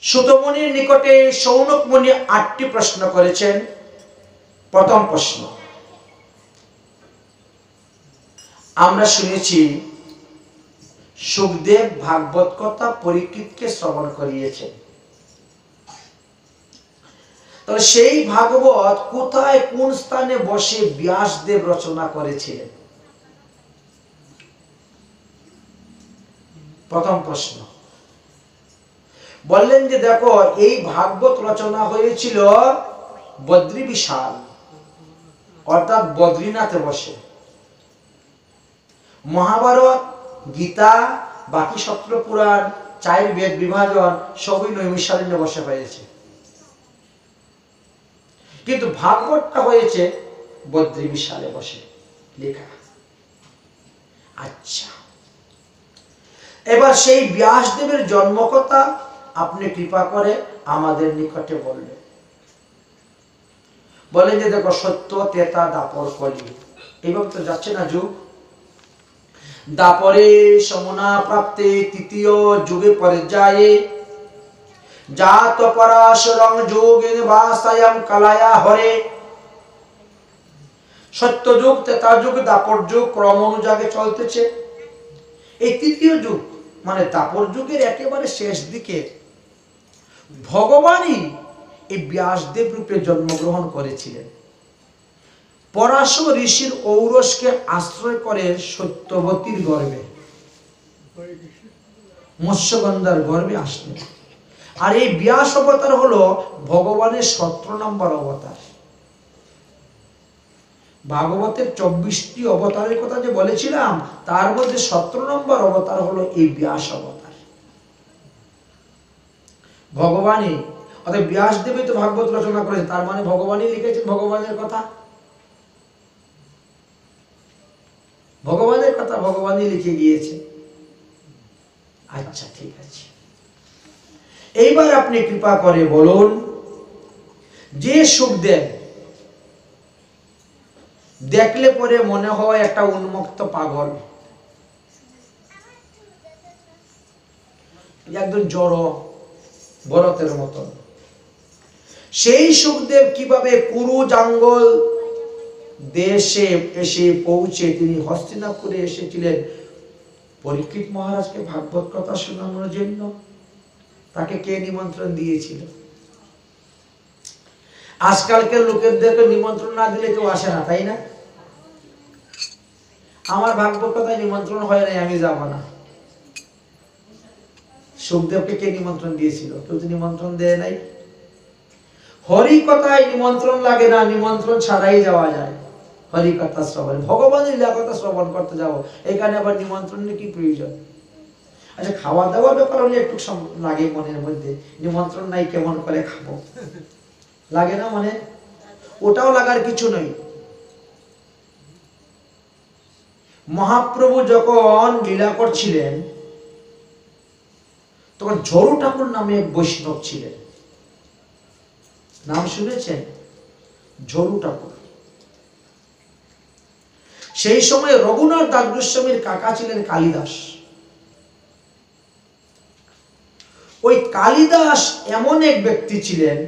সুতমুনির নিকটে শৌনক মুনি 8টি প্রশ্ন করেছেন। প্রথম প্রশ্ন, আমরা শুনেছি সুখদেব ভাগবত কথা পরীক্ষিতকে শ্রবণ করিয়েছেন। তবে সেই ভাগবত কোথায় কোন স্থানে বসে ব্যাসদেব রচনা করেছিলেন? প্রথম প্রশ্ন। বললেন যে দেখো, এই ভাগবত রচনা হয়েছিল বদ্রী বিশাল অর্থাৎ বদ্রীনাথে বসে। মহাভারত, গীতা, বাকি 17 পুরাণ, 4 বেদ বিভাজন সবই নৈমিষারণ্যে বসে হয়েছে, কিন্তু ভাগবতটা হয়েছে বদ্রী বিশালে বসে লেখা। আচ্ছা, এবার সেই ব্যাসদেবের জন্মকথা আপনি কৃপা করে আমাদের নিকটে বলবেন। বলেন যে দেখো, সত্য তেতা দাপর কলি, এইভাবে তো যাচ্ছে না যুগ। দাপরে সমনা প্রাপ্তে তৃতীয় যুগে পর্যায়ে জাত পরাশরং যোগে বাসায়াম কালায়া হরে। সত্য যুগ, তেতা যুগ, দাপর যুগ ক্রম অনুযায়ী চলতেছে। এই তৃতীয় যুগ মানে দাপর যুগের একেবারে শেষ দিকে ভগবানই এই ব্যাসদেব রূপে জন্মগ্রহণ করেছিলেন। পরাশর ঋষির ঔরসকে আশ্রয় করে সত্যবতীর গর্ভে, মৎস্যগন্ধার গর্ভে আসলেন। আর এই ব্যাস অবতার হলো ভগবানের 17 নম্বর অবতার। ভাগবতের 24টি অবতারের কথা যে বলেছিলাম, তার মধ্যে 17 নম্বর অবতার হলো এই ব্যাস অবতার। ভগবানই, অর্থাৎ ব্যাসদেবই তো ভাগবত রচনা করেছেন, তার মানে ভগবানই লিখেছেন ভগবানের কথা। ভগবানের কথা ভগবানই লিখে গিয়েছে। আচ্ছা, ঠিক আছে। এইবার আপনি কৃপা করে বলুন, যে সুখদেব দেখলে পরে মনে হয় একটা উন্মুক্ত পাগল, একদম জড় ভরতের মতন, সেই সুখদেব কিভাবে কুরু জাঙ্গল দেশে এসে পৌঁছে তিনি হস্তিনাপুরে এসেছিলেন পরীক্ষিত মহারাজকে ভাগবত কথা শোনানোর জন্য? তাকে কে নিমন্ত্রণ দিয়েছিল? আজকালকার লোকেদেরকে নিমন্ত্রণ না দিলে কেউ আসে না, তাই না? আমার ভাগবত কথায় নিমন্ত্রণ হয় নাই, আমি যাব না। সুখদেবকে কে নিমন্ত্রণ দিয়েছিল? কেউ তো নিমন্ত্রণ দেয় নাই। হরি কথায় নিমন্ত্রণ লাগে না, নিমন্ত্রণ ছাড়াই যাওয়া যায় হরি কথা শ্রবণ, ভগবানের লীলা কথা শ্রবণ করতে যাব, এখানে আবার নিমন্ত্রণের কি প্রয়োজন? আচ্ছা, খাওয়া দাওয়ার ব্যাপার হলে একটু লাগে মনের মধ্যে, নিমন্ত্রণ নাই কেমন করে খাবো, লাগে না মনে? ওটাও লাগার কিছু নয়। মহাপ্রভু যখন লীলা করছিলেন তখন ঝরু ঠাকুর নামে এক বৈষ্ণব ছিলেন, নাম শুনেছেন? ঝরু ঠাকুর। সেই সময় রঘুনাথ দাস গোস্বামীর কাকা ছিলেন কালিদাস। ওই কালিদাস এমন এক ব্যক্তি ছিলেন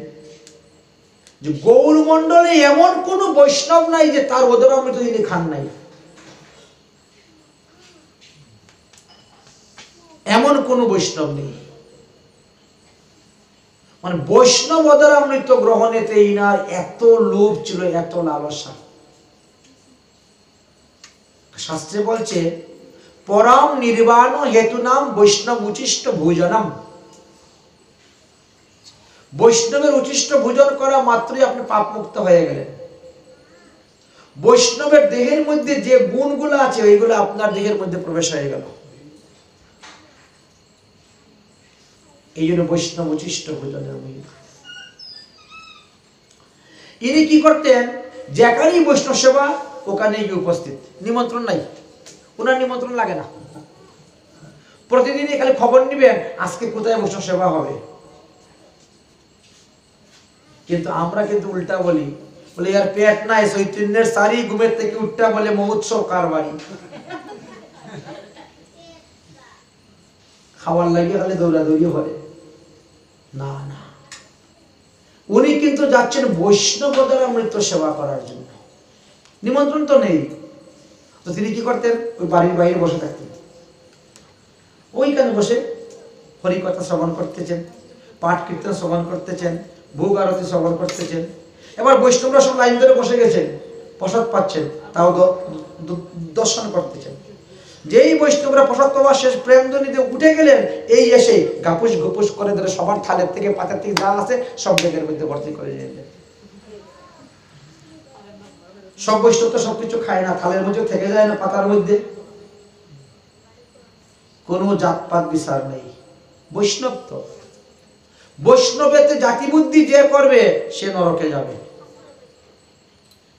যে গৌরমণ্ডলে এমন কোন বৈষ্ণব নাই যে তার উদরামৃত তিনি খান নাই, এমন কোন বৈষ্ণব নেই। মানে বৈষ্ণব উদরামৃত গ্রহণেতে ইনার এত লোভ ছিল, এত লালসা। শাস্ত্রে বলছে পরম নির্বাণ হেতুনাম বৈষ্ণব উচিষ্ট ভোজনম। বৈষ্ণবের উচিষ্ট ভোজন করা মাত্রই আপনি পাপ মুক্ত হয়ে গেলেন। বৈষ্ণবের দেহের মধ্যে যে গুণগুলো আছে ওইগুলো আপনার দেহের মধ্যে প্রবেশ হয়ে গেল। এই জন্য বৈষ্ণব উচিষ্ট ভোজনের মহিমা। ইনি কি করতেন? যেখানেই বৈষ্ণব সেবা ওখানেই উপস্থিত, নিমন্ত্রণ নাই, ওনার নিমন্ত্রণ লাগে না। প্রতিদিনই খালি খবর নিবেন আজকে কোথায় বৈষ্ণব সেবা হবে। কিন্তু আমরা কিন্তু উল্টা বলি, বলে ইয়ার পেট নাই, চৈতন্যের সারি ঘুমের থেকে উঠটা বলে মহোৎসব কার বাড়ি, খাওয়ার লাগে খালি দৌড়াদৌড়ি করে। না না, উনি কিন্তু যাচ্ছেন বৈষ্ণব দ্বারা মৃত সেবা করার জন্য। নিমন্ত্রণ তো নেই, তো তিনি কি করতেন? ওই বাড়ির বাইরে বসে থাকতেন, ওইখানে বসে হরিকথা শ্রবণ করতেছেন, পাঠ কীর্তন শ্রবণ করতেছেন, ভোগ আরতি শ্রবণ করতেছেন। এবার বৈষ্ণবরা সব লাইন ধরে বসে গেছেন, প্রসাদ পাচ্ছেন, তাও দর্শন করতেছেন। যেই বৈষ্ণবরা প্রসাদ পাওয়া শেষ, প্রেমধ্বনিতে উঠে গেলেন, এই এসে গাপুস গুপুস করে ধরে সবার থালের থেকে পাতের থেকে যা আছে সব ব্যাগের মধ্যে ভর্তি করে দিলেন। সব বৈষ্ণব তো সবকিছু খায় না, থালের মধ্যে থেকে যায় না, পাতার মধ্যে। কোনো জাতপাত বিচার নেই, বৈষ্ণব তো। বৈষ্ণবেতে জাতি বুদ্ধি যে করবে সে নরকে যাবে।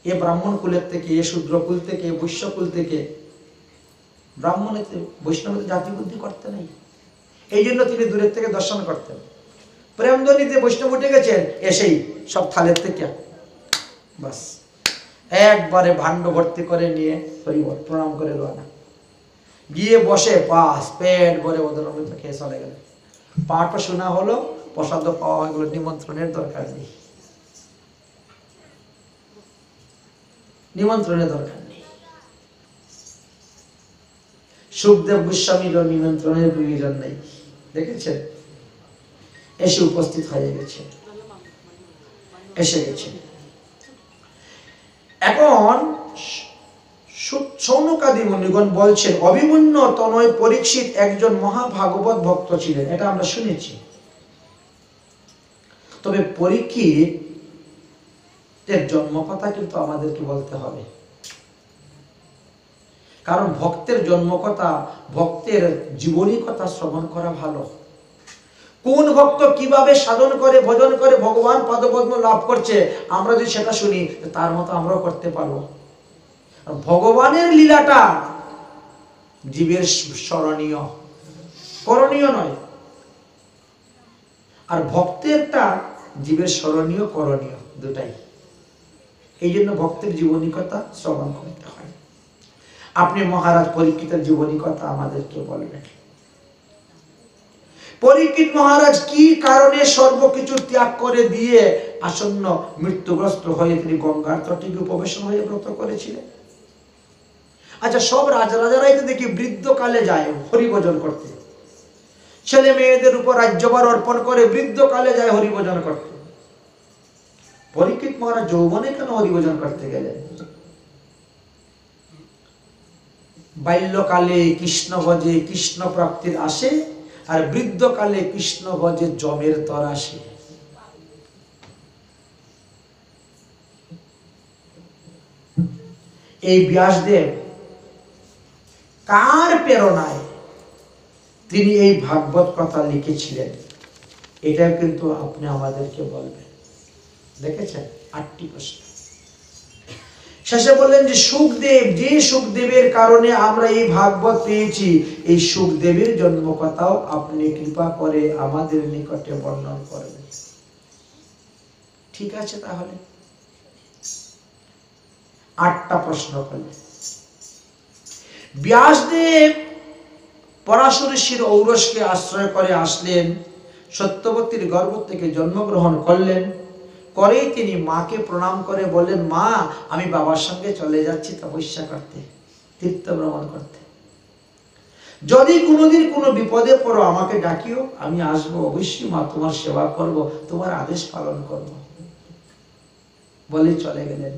এ ব্রাহ্মণ কুলের থেকে, এ শূদ্র কুল থেকে, বৈশ্য কুল থেকে, ব্রাহ্মণেতে বৈষ্ণবেতে জাতি বুদ্ধি করতে নেই। এই জন্য তিনি দূরের থেকে দর্শন করতেন। প্রেমধ্বনিতে বৈষ্ণব উঠে গেছেন, এসেই সব থালের থেকে বাস একবারে ভাণ্ড ভর্তি করে নিয়ে হরিবল প্রণাম করে রওনা। গিয়ে বসে পাস পেট ভরে ওদের খেয়ে চলে গেলেন। পাঠও শোনা হলো, প্রসাদ পাওয়া হয়ে গেল, নিমন্ত্রণের দরকার নেই, নিমন্ত্রণের দরকার নেই। সুখদেব গোস্বামীর নিমন্ত্রণের প্রয়োজন নেই, দেখেছেন? এসে উপস্থিত হয়ে গেছে, এসে গেছে। এখন সৌনকাদি মুনিগণ বলছেন, অভিমন্যু তনয় পরীক্ষিত একজন মহাভাগবত ভক্ত ছিলেন, এটা আমরা শুনেছি। তবে পরীক্ষিতের জন্ম কথা কিন্তু আমাদেরকে বলতে হবে, কারণ ভক্তের জন্ম কথা, ভক্তের জীবনী কথা শ্রবণ করা ভালো। কোন ভক্ত কিভাবে সাধন করে, ভজন করে ভগবান পদপদ্ম লাভ করছে, আমরা যদি সেটা শুনি তার মতো আমরাও করতে পারবো। ভগবানের লীলাটা জীবের স্মরণীয়, করণীয় নয়, আর ভক্তেরটা জীবের স্মরণীয়, করণীয়, দুটাই। এই জন্য ভক্তের জীবনী কথা শ্রবণ করতে হয়। আপনি মহারাজ পরীক্ষিতের জীবনী কথা আমাদেরকে বলবেন। পরীক্ষিত মহারাজ কি কারণে সর্বকিছু ত্যাগ করে দিয়ে আসন্ন মৃত্যুগ্রস্ত হয়ে তিনি গঙ্গার তটে উপবেশন হয়ে ব্রত করেছিলেন? আচ্ছা, সব রাজারাই তো দেখি বৃদ্ধকালে যায় হরিভজন করতে, ছেলে মেয়েদের উপর রাজ্যভার অর্পণ করে বৃদ্ধকালে যায় হরিভজন করতে। পরীক্ষিত মহারাজ যৌবনে কেন হরিভজন করতে গেলেন? বাল্যকালে কৃষ্ণ ভজে কৃষ্ণ প্রাপ্তির আসে, আর বৃদ্ধকালে কৃষ্ণ ভজে জমের তর আসে। এই ব্যাসদেব কার প্রেরণায় তিনি এই ভাগবত কথা লিখেছিলেন, এটা কিন্তু আপনি আমাদেরকে বলবেন। দেখেছেন 8টি প্রশ্ন। শেষে বললেন যে সুখদেব, যে সুখদেবের কারণে আমরা এই ভাগবত পেয়েছি, এই সুখদেবের জন্ম কথাও আপনি কৃপা করে আমাদের নিকটে বর্ণন করবেন। ঠিক আছে, তাহলে 8টা প্রশ্ন করলেন। ব্যাসদেব পরাশর ঋষির ঔরসকে আশ্রয় করে আসলেন, সত্যবতীর গর্ভ থেকে জন্মগ্রহণ করলেন। করেই তিনি মাকে প্রণাম করে বললেন, মা, আমি বাবার সঙ্গে চলে যাচ্ছি তপস্যা করতে, তীর্থ ভ্রমণ করতে। যদি কোনোদিন কোনো বিপদে পড়ো আমাকে ডাকিও, আমি আসবো অবশ্যই মা, তোমার সেবা করব, তোমার আদেশ পালন করব। বলে চলে গেলেন।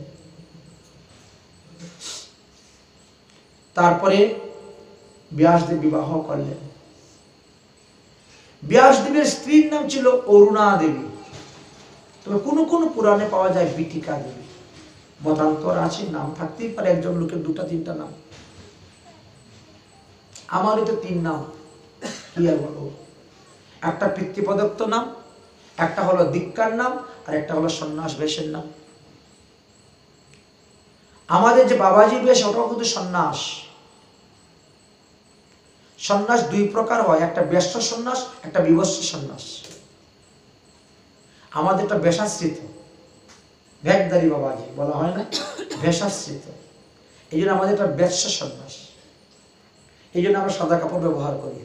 তারপরে ব্যাসদেব বিবাহ করলেন। ব্যাসদেবের স্ত্রীর নাম ছিল অরুণা দেবী, তবে কোনো কোনো পুরাণে পাওয়া যায় বিটিকা দেবী। মতান্তর আছে, নাম থাকতেই পারে, একজন লোকের 2-3টা নাম। আমার এটা 3 নাম, কি আর বলবো। একটা পিতৃপ্রদত্ত নাম, একটা হলো দীক্ষার নাম, আর একটা হলো সন্ন্যাস বেশের নাম। আমাদের যে বাবাজি বেশ, ওটাও কিন্তু সন্ন্যাস। সন্ন্যাস 2 প্রকার হয়, একটা বেশ্য সন্ন্যাস, একটা বিবস্ত্র সন্ন্যাস। আমাদের একটা বেশাশ্রিত, ভেকদারি বাবাজি বলা হয় না, বেশাশ্রিত। এই জন্য আমাদের একটা বেশ্য সন্ন্যাস, এই জন্য আমরা সাদা কাপড় ব্যবহার করি।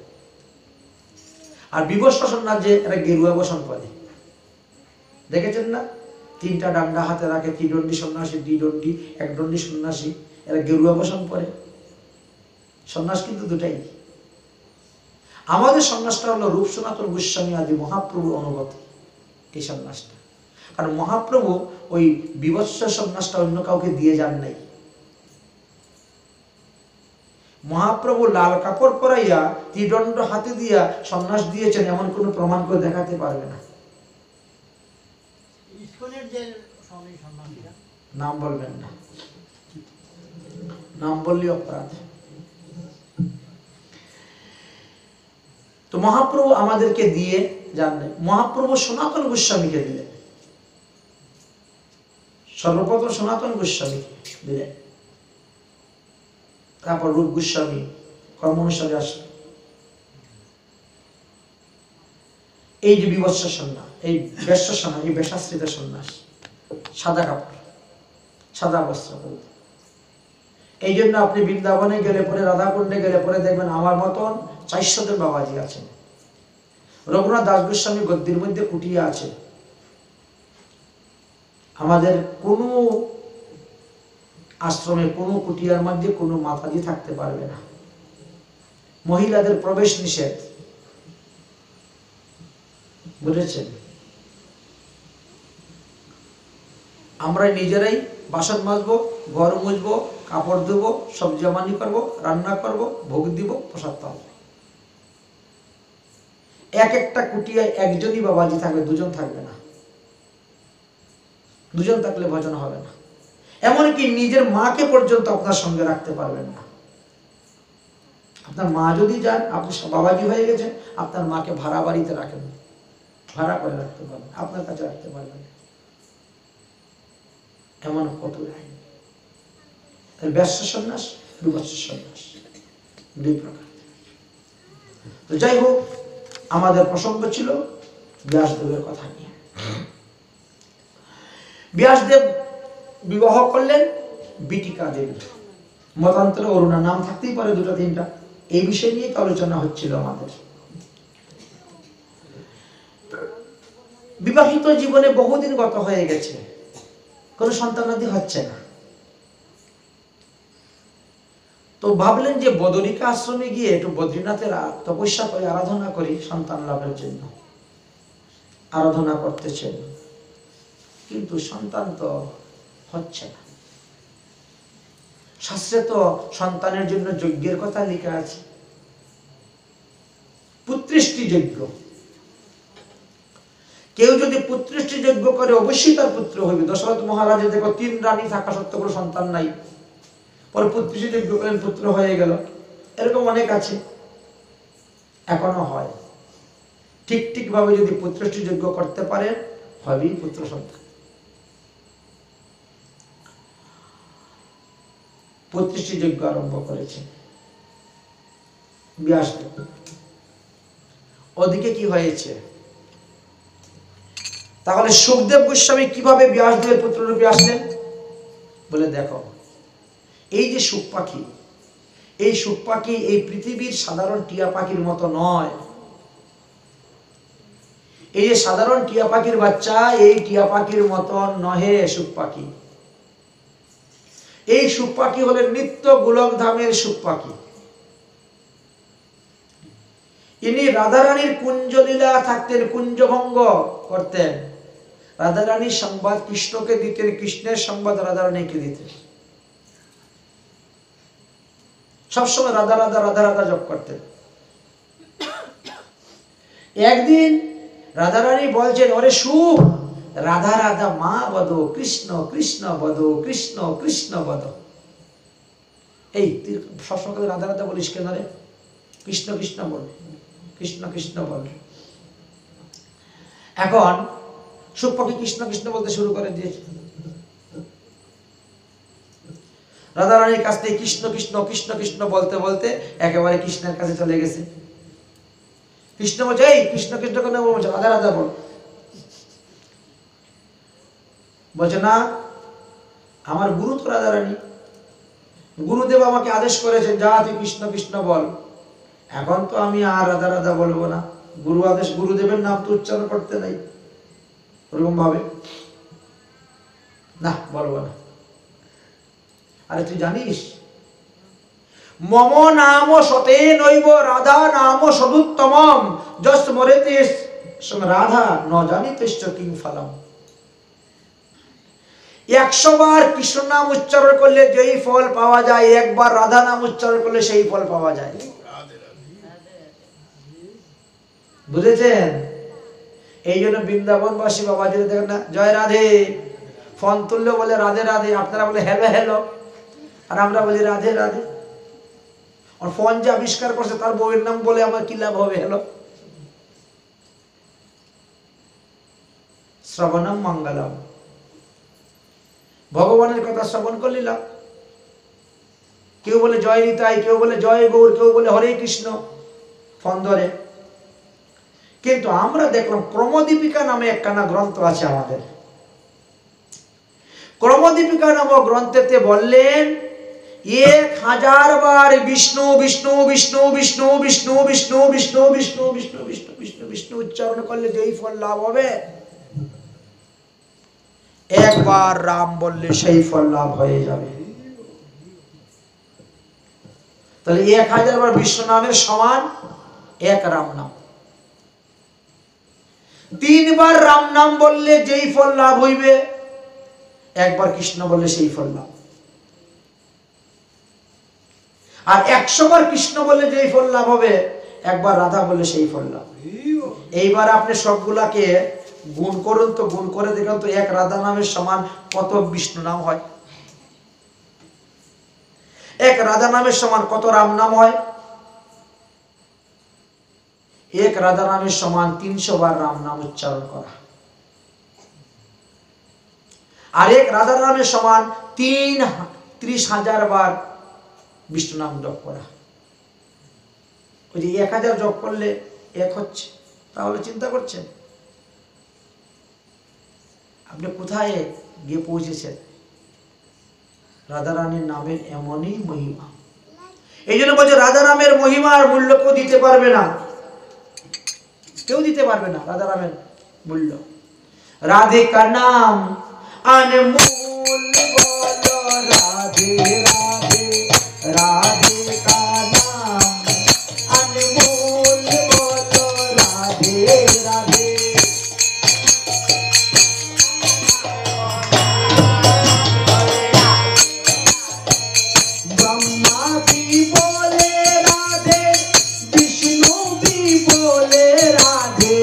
আর বিবস্ত্র সন্ন্যাস যে এরা গেরুয়া বসন পরে, দেখেছেন না? 3টা ডান্ডা হাতে রাখে, ত্রিদণ্ডী সন্ন্যাসী, দ্বিদণ্ডী, একদণ্ডী সন্ন্যাসী, এরা গেরুয়া বসন পরে। সন্ন্যাস কিন্তু দুটাই। আমাদের সন্ন্যাসটা হলো রূপ সনাতন গোস্বামী আদি মহাপ্রভুর অনুগত এই সন্ন্যাসটা। কারণ মহাপ্রভু ওই বিবস্ত্র সন্ন্যাসটা অন্য কাউকে দিয়ে যান নাই। মহাপ্রভু লাল কাপড় পরাইয়া ত্রিদণ্ড হাতে দিয়া সন্ন্যাস দিয়েছেন এমন কোন প্রমাণ করে দেখাতে পারবে না। নাম বলবেন না, নাম বললে অপরাধ। তো মহাপ্রভু আমাদেরকে দিয়ে জানলেন, মহাপ্রভু সনাতন গোস্বামীকে দিলেন, সর্বপ্রথম সনাতন গোস্বামী দিলেন, তারপর রূপ গোস্বামী কর্ম অনুসারে আসলেন। এই যে বিবস্ত্র সন্ন্যাস, এই বেশ্য সন্ন্যাস, এই বেশাশ্রিত সন্ন্যাস, সাদা কাপড়, সাদা বস্ত্র পরিধান। এই জন্য আপনি বৃন্দাবনে গেলে পরে, রাধাকুণ্ডে গেলে পরে দেখবেন আমার মতন 400 জন বাবাজি আছেন। রঘুনাথ দাস গোস্বামী গদ্যের মধ্যে কুটিয়া আছে। আমাদের কোন আশ্রমে, কোন কুটিয়ার মধ্যে কোনো মাতাজি থাকতে পারবে না। মহিলাদের প্রবেশ নিষেধ, বুঝেছেন? আমরা নিজেরাই বাসন মাজবো, ঘর মুছবো, কাপড় দেবো, সবজি আমানি করবো, রান্না করব, ভোগ দিব, প্রসাদ পাবো। এক একটা কুটিয়ায় একজনই বাবাজি থাকবে, দুজন থাকবে না। দুজন থাকলে ভজন হবে না। এমনকি নিজের মাকে পর্যন্ত আপনার সঙ্গে রাখতে পারবেন না। আপনার মা যদি যান, আপনি বাবাজি হয়ে গেছেন, আপনার মাকে ভাড়া বাড়িতে রাখেন, ভাড়া করে রাখতে পারবেন, আপনার কাছে রাখতে পারবেন। এমন কত আইন। বেশ্য সন্ন্যাস, বিবস্ত্র সন্ন্যাস, দুই প্রকার। তো যাই হোক, আমাদের প্রসঙ্গ ছিল ব্যাসদেবের কথা নিয়ে। ব্যাসদেব বিবাহ করলেন বিটিকা দেবী, মতান্তরে অরুণা, নাম থাকতেই পারে 2-3টা। এই বিষয় নিয়ে আলোচনা হচ্ছিল আমাদের। বিবাহিত জীবনে বহুদিন গত হয়ে গেছে, কোনো সন্তানাদি হচ্ছে না। তো ভাবলেন যে বদরিকা আশ্রমে গিয়ে একটু বদ্রীনাথের তপস্যা করে আরাধনা করি সন্তান লাভের জন্য। আরাধনা করতেছেন, কিন্তু সন্তান তো হচ্ছে না। শাস্ত্রে তো সন্তানের জন্য যজ্ঞের কথা লেখা আছে, পুত্রেষ্টি যজ্ঞ। কেউ যদি পুত্রেষ্টি যজ্ঞ করে অবশ্যই তার পুত্র হইবে। দশরথ মহারাজের দেখো 3 রানী থাকা সত্ত্বেও কোনো সন্তান নাই, পরে পুত্রেষ্টি যজ্ঞ করেন, পুত্র হয়ে গেল। এরকম অনেক আছে, এখনো হয়। ঠিক ঠিক ভাবে যদি পুত্রেষ্টি যজ্ঞ করতে পারেন, হবেই পুত্র সন্তান। পুত্রেষ্টি যজ্ঞ আরম্ভ করেছেন ব্যাসদেব। ওদিকে কি হয়েছে? তাহলে সুখদেব গোস্বামী কিভাবে ব্যাসদেবের পুত্ররূপে আসলেন বলে দেখো। এই যে সুখ পাখি, এই সুখ পাখি এই পৃথিবীর সাধারণ টিয়া পাখির মতো নয়। এই যে সাধারণ টিয়া পাখির বাচ্চা, এই টিয়া পাখির মতন নহে সুখ পাখি। এই সুখ পাখি হলেন নিত্য গোলক ধামের সুখ পাখি। ইনি রাধারানীর কুঞ্জলীলা থাকতেন, কুঞ্জভঙ্গ করতেন। রাধারানীর সংবাদ কৃষ্ণকে দিতেন, কৃষ্ণের সংবাদ রাধারানীকে দিতেন। সবসময় রাধা রাধা রাধা রাধা জপ করতেন। একদিন রাধারানী বলছেন, ওরে সুখ, রাধা রাধা মা বদ, কৃষ্ণ কৃষ্ণ বদ, কৃষ্ণ কৃষ্ণ বদ। এই তুই সবসময় রাধা রাধা বলিস কেন রে? কৃষ্ণ কৃষ্ণ বল, কৃষ্ণ কৃষ্ণ বল। এখন সুখ পাখি কৃষ্ণ কৃষ্ণ বলতে শুরু করে দিয়েছে। রাধারানীর কাছ থেকে কৃষ্ণ কৃষ্ণ কৃষ্ণ কৃষ্ণ বলতে বলতে একেবারে কৃষ্ণের কাছে চলে গেছে। কৃষ্ণ বলছে, এই কৃষ্ণ কৃষ্ণ কেন বলছে? রাধা রাধা বল। বলছে, না, আমার গুরু তো রাধারানী, গুরুদেব আমাকে আদেশ করেছেন, যা তুই কৃষ্ণ কৃষ্ণ বল। এখন তো আমি আর রাধা রাধা বলবো না, গুরু আদেশ, গুরুদেবের নাম তো উচ্চারণ করতে নাই ওরকম ভাবে না, বলবো না। আরে তুই জানিস মম নাম সতে নৈব রাধা নাম সদুত্তমম যস মরেতে রাধা ন জানিতেশ্চ কিং ফলম। 100 বার কৃষ্ণ নাম উচ্চারণ করলে যেই ফল পাওয়া যায়, একবার রাধা নাম উচ্চারণ করলে সেই ফল পাওয়া যায়। বুঝেছেন? এই জন্য বৃন্দাবনবাসী বাবাজি দেখেন না, জয় রাধে ফোন তুললে বলে রাধে রাধে, আপনারা বলে হ্যালো হ্যালো, আর আমরা বলি রাধে রাধে। আর ফোন যে আবিষ্কার করছে তার বউয়ের নাম বলে আমার কি লাভ হবে? হ্যালো শ্রবণম মঙ্গলম, ভগবানের কথা শ্রবণ করলে লাভ। কেউ বলে জয় নিতাই, কেউ বলে জয় গৌর, কেউ বলে হরে কৃষ্ণ, ফোন ধরে। কিন্তু আমরা দেখলাম ক্রমদীপিকা নামে একখানা গ্রন্থ আছে আমাদের। ক্রমদীপিকা নামক গ্রন্থেতে বললেন 1000 বার বিষ্ণু বিষ্ণু বিষ্ণু বিষ্ণু বিষ্ণু বিষ্ণু বিষ্ণু বিষ্ণু বিষ্ণু বিষ্ণু বিষ্ণু বিষ্ণু উচ্চারণ করলে যেই ফল লাভ হবে, একবার রাম বললে সেই ফল লাভ হয়ে যাবে। তাহলে 1000 বার বিষ্ণু নামের সমান এক রাম নাম। 3 বার রাম নাম বললে যেই ফল লাভ হইবে, একবার কৃষ্ণ বললে সেই ফল লাভ। আর 100 বার কৃষ্ণ বললে যেই ফল লাভ হবে, একবার রাধা বললে সেই ফল লাভ। এইবার আপনি সবগুলাকে গুণ করুন তো, গুণ করে দেখুন তো এক রাধা নামের সমান কত বিষ্ণু নাম হয়, এক রাধা নামের সমান কত রাম নাম হয়। এক রাধা নামের সমান 300 বার রাম নাম উচ্চারণ করা, আর এক রাধা নামের সমান 30,000 বার বিষ্ণু নাম জপ করা। ওই যে 1000 জপ করলে এক হচ্ছে, তাহলে চিন্তা করছেন আপনি কোথায় গিয়ে পৌঁছেছেন। রাধারানীর নামের এমনই মহিমা। এই জন্য বলছে রাধা নামের মহিমার মূল্য কেউ দিতে পারবে না, কেউ দিতে পারবে না রাধারামের মূল্য। রাধে কা নাম अनमोल बोलो राधे राधे, राधे का नाम अनमोल बोलो राधे राधे। ब्रह्मा भी बोले राधे, विष्णु भी बोले राधे,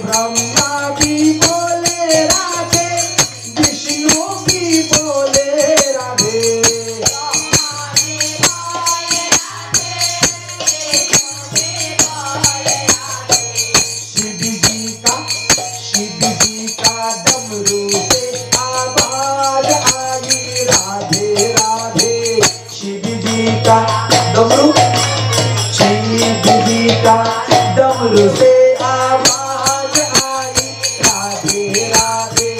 ब्रह्मा भी बोले राधे, विष्णु भी बोले राधे। शिव जी का डमरू से आवाज आई राधे राधे। शिव जी का डमरू, शिव जी का डमरू से आवाज आई राधे राधे,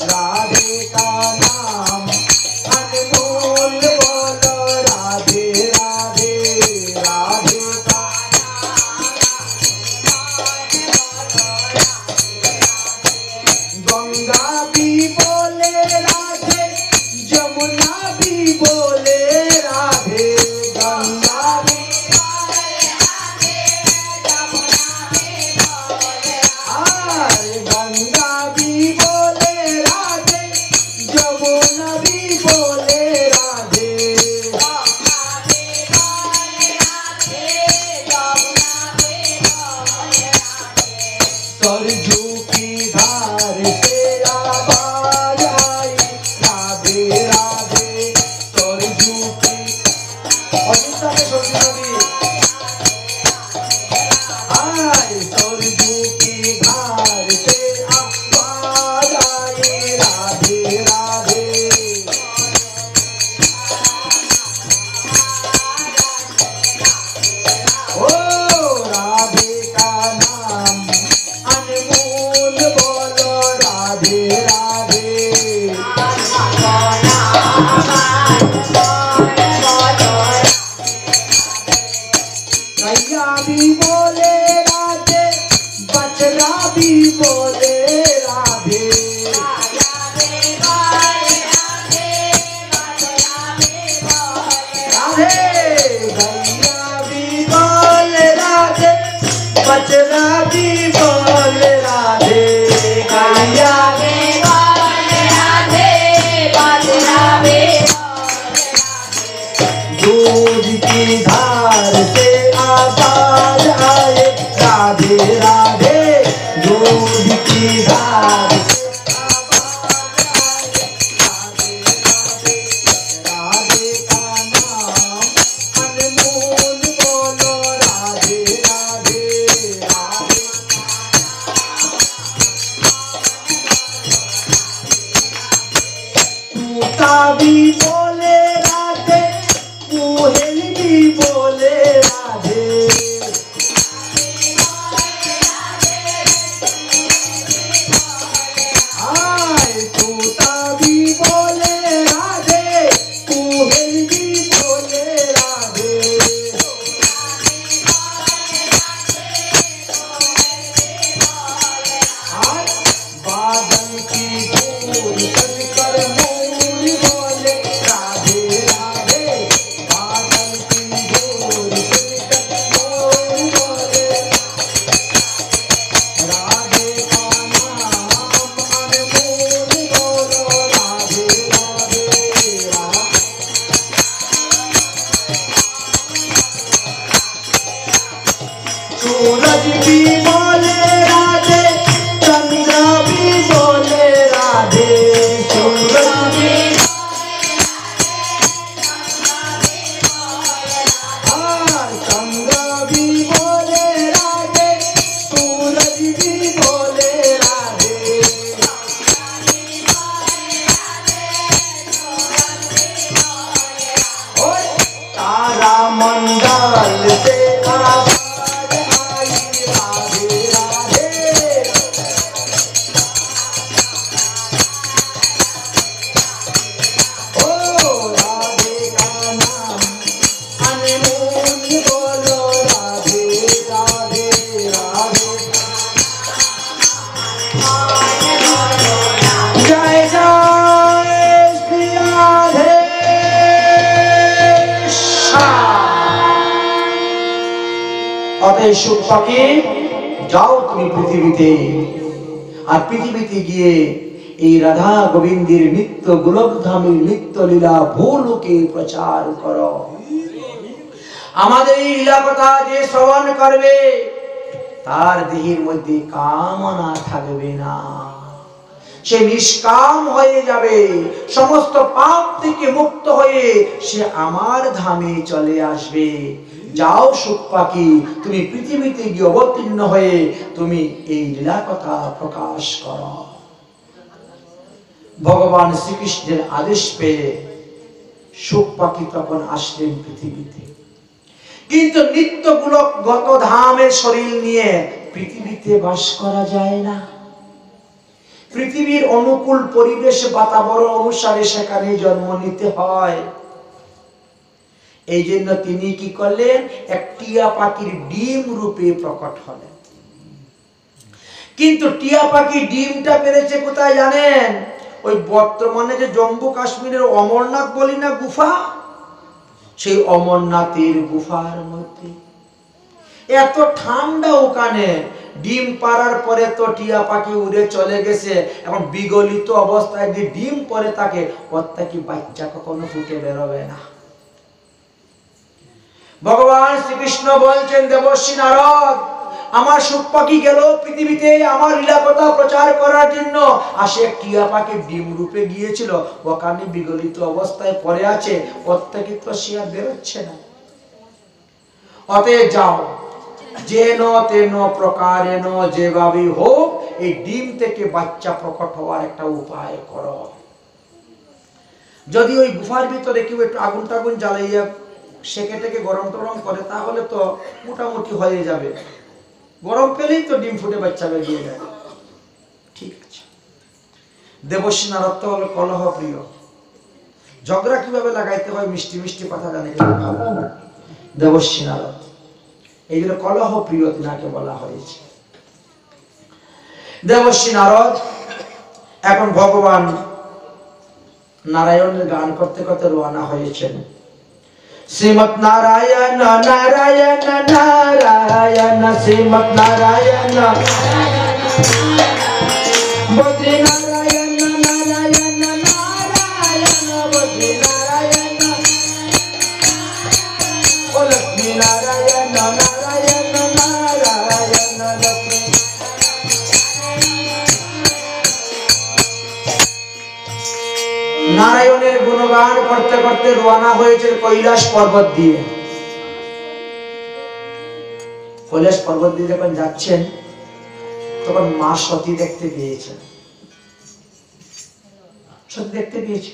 राधे का नाम अनमोल बोलो राधे राधे, राधे का गंगा भी बोले राधे, जमुना भी बोले राधे, गंगा भी गंगा भी बोले राधे, जमुना भी बोले राधे। सरजू की धार से आवाज आई राधे राधे, सरजू की सरजू की धार से आवाज आई राधे राधे। ओ राधे का नाम अनमोल बोलो राधे राधे। भी बोले राधे, बचरा भी बोले राधे। बचरा भी बोल राधे, गैया भी बोल राधे, बचरा भी बोल राधे। दूध की धार से आवाज आए राधे राधे, दूध की धार से आवाज आए राधे राधे। राधे का नाम अनमोल बोलो राधे राधे। भी बोले राधे, कुहेल भी बोले राधे। हाय तूता भी बोले राधे, कुहेल भी बोले राधे। हाय बादल की धूल कर बोले राधे राधे, बादल की धूल बोले राधे का नाम अनमोल बोलो राधे राधे। सूरज भी बोले राधे, चंद्र भी बोले राधे। सूरज भी मंडल से आवाज आई राधे राधे। ओ राधे का नाम अनमोल बोलो राधे राधे राधे। जय जय श्री राधे। অতএব সুখ পাখি যাও তুমি পৃথিবীতে, আর পৃথিবীতে গিয়ে এই রাধা গোবিন্দের নিত্য গোলকধামের নিত্য লীলা ভূলোকে প্রচার করো। আমাদের এই লীলা কথা যে শ্রবণ করবে তার দেহের মধ্যে কামনা থাকবে না, সে নিষ্কাম হয়ে যাবে, সমস্ত পাপ থেকে মুক্ত হয়ে সে আমার ধামে চলে আসবে। যাও সুখ পাখি, তুমি পৃথিবীতে গিয়ে অবতীর্ণ হয়ে তুমি এই লীলা কথা প্রকাশ করো। ভগবান শ্রীকৃষ্ণের আদেশ পেয়ে সুখ পাখি তখন আসলেন পৃথিবীতে। কিন্তু নিত্য গোলকগত ধামের শরীর নিয়ে পৃথিবীতে বাস করা যায় না। পৃথিবীর অনুকূল পরিবেশ বাতাবরণ অনুসারে সেখানে জন্ম নিতে হয়। এই জন্য তিনি কি করলেন, এক টিয়া পাখির ডিম রূপে প্রকট হলেন। কিন্তু টিয়া পাখি ডিমটা পেরেছে কোথায় জানেন? ওই বর্তমানে যে জম্মু কাশ্মীরের অমরনাথ বলি না গুফা, সেই অমরনাথের গুফার মধ্যে। এত ঠান্ডা ওখানে, ডিম পাড়ার পরে তো টিয়া পাখি উড়ে চলে গেছে, এখন বিগলিত অবস্থায় যে ডিম পরে থাকে ওর থেকে বাচ্চা কখনো ফুটে বেরোবে না। ভগবান শ্রীকৃষ্ণ বলছেন দেবর্ষি নারদ, আমার সুখ পাখি গেল পৃথিবীতে আমার লীলা কথা প্রচার করার জন্য, আর সে টিয়া পাখি ডিম রূপে গিয়েছিল, ওখানে বিগলিত অবস্থায় পড়ে আছে, ওর থেকে তো সে আর বেরোচ্ছে না। অতএব যাও, যেন তেন প্রকারেণ যেভাবে হোক এই ডিম থেকে বাচ্চা প্রকট হওয়ার একটা উপায় করো। যদি ওই গুফার ভিতরে কেউ একটু আগুন টাগুন জ্বালাইয়া সেকে টেকে গরম টরম করে তাহলে তো মোটামুটি হয়ে যাবে, গরম পেলেই তো ডিম ফুটে বাচ্চা বেরিয়ে যাবে। ঠিক আছে। দেবর্ষি নারদ তো হলো কলহ প্রিয়, ঝগড়া কিভাবে লাগাইতে হয় মিষ্টি মিষ্টি কথা জানে। দেবর্ষি নারদ এই জন্য কলহ প্রিয় তিনাকে বলা হয়েছে। দেবর্ষি নারদ এখন ভগবান নারায়ণের গান করতে করতে রওনা হয়েছেন। শ্রীমৎ নারায়ণ নারায়ণ নারায়ণ শ্রীমৎ নারায়ণ বদ্রী নারায়ণ নারায়ণ নারায়ণ বদ্রী নারায়ণ ও লক্ষ্মী নারায়ণ নারায়ণ নারায়ণ লক্ষ্মী। নারায়ণের গুণগান করতে করতে রওনা হয়েছে কৈলাস পর্বত দিয়ে। কৈলাস পর্বত দিয়ে যখন যাচ্ছেন তখন মা সতী দেখতে পেয়েছেন। সতী দেখতে পেয়েছে,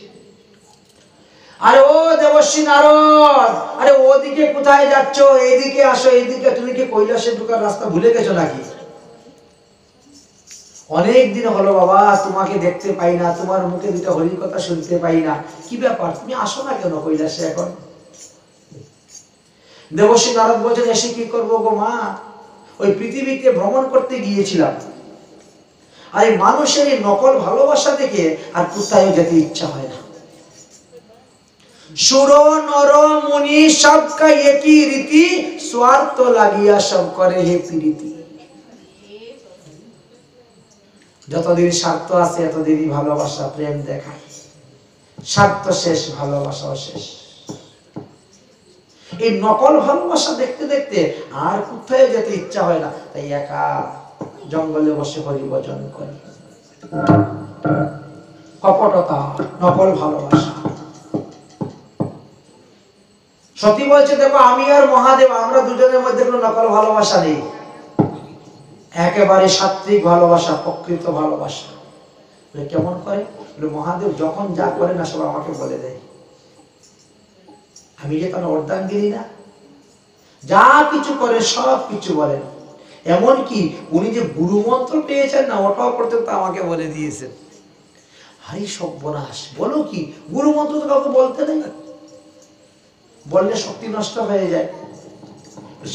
আরে ও দেবর্ষি নারদ, আরে ওদিকে কোথায় যাচ্ছ? এইদিকে আসো, এইদিকে। তুমি কি কৈলাসে ঢোকার রাস্তা ভুলে গেছো নাকি? অনেক দিন হলো বাবা, তোমাকে দেখতে পাই না, তোমার মুখে দুটো হরি কথা শুনতে পাই না, কি ব্যাপার? তুমি আসো না কেন কৈলাসে এখন? দেবর্ষি নারদ বলছেন, এসে কি করবো গো মা, ওই পৃথিবীতে ভ্রমণ করতে গিয়েছিলাম, আর এই মানুষের এই নকল ভালোবাসা দেখে আর কোথায় যেতে ইচ্ছা হয় না। সুর নর মুনি সবকা একই রীতি, স্বার্থ লাগিয়া সব করে হে প্রীতি। যতদিন স্বার্থ আছে এতদিনই ভালোবাসা প্রেম দেখায়, স্বার্থ শেষ ভালোবাসাও শেষ। এই নকল ভালোবাসা দেখতে দেখতে আর কোথায় যেতে ইচ্ছা হয় না, তাই একা জঙ্গলে বসে হরি ভজন করি। কপটতা, নকল ভালোবাসা। সতী বলছে, দেখো আমি আর মহাদেব, আমরা দুজনের মধ্যে কোনো নকল ভালোবাসা নেই, একেবারে সাত্বিক ভালোবাসা, প্রকৃত ভালোবাসা। কেমন করে? মহাদেব যখন যা করে না সব আমাকে বলে দেয়, আমি যে তার অর্ধাঙ্গিনী না, যা কিছু করে সব কিছু বলেন। এমনকি উনি যে গুরু মন্ত্র পেয়েছেন না, ওটাও পর্যন্ত আমাকে বলে দিয়েছেন। হাই সর্বনাশ, বলো কি? গুরু মন্ত্র তো কাউকে বলতে নেই, বললে শক্তি নষ্ট হয়ে যায়,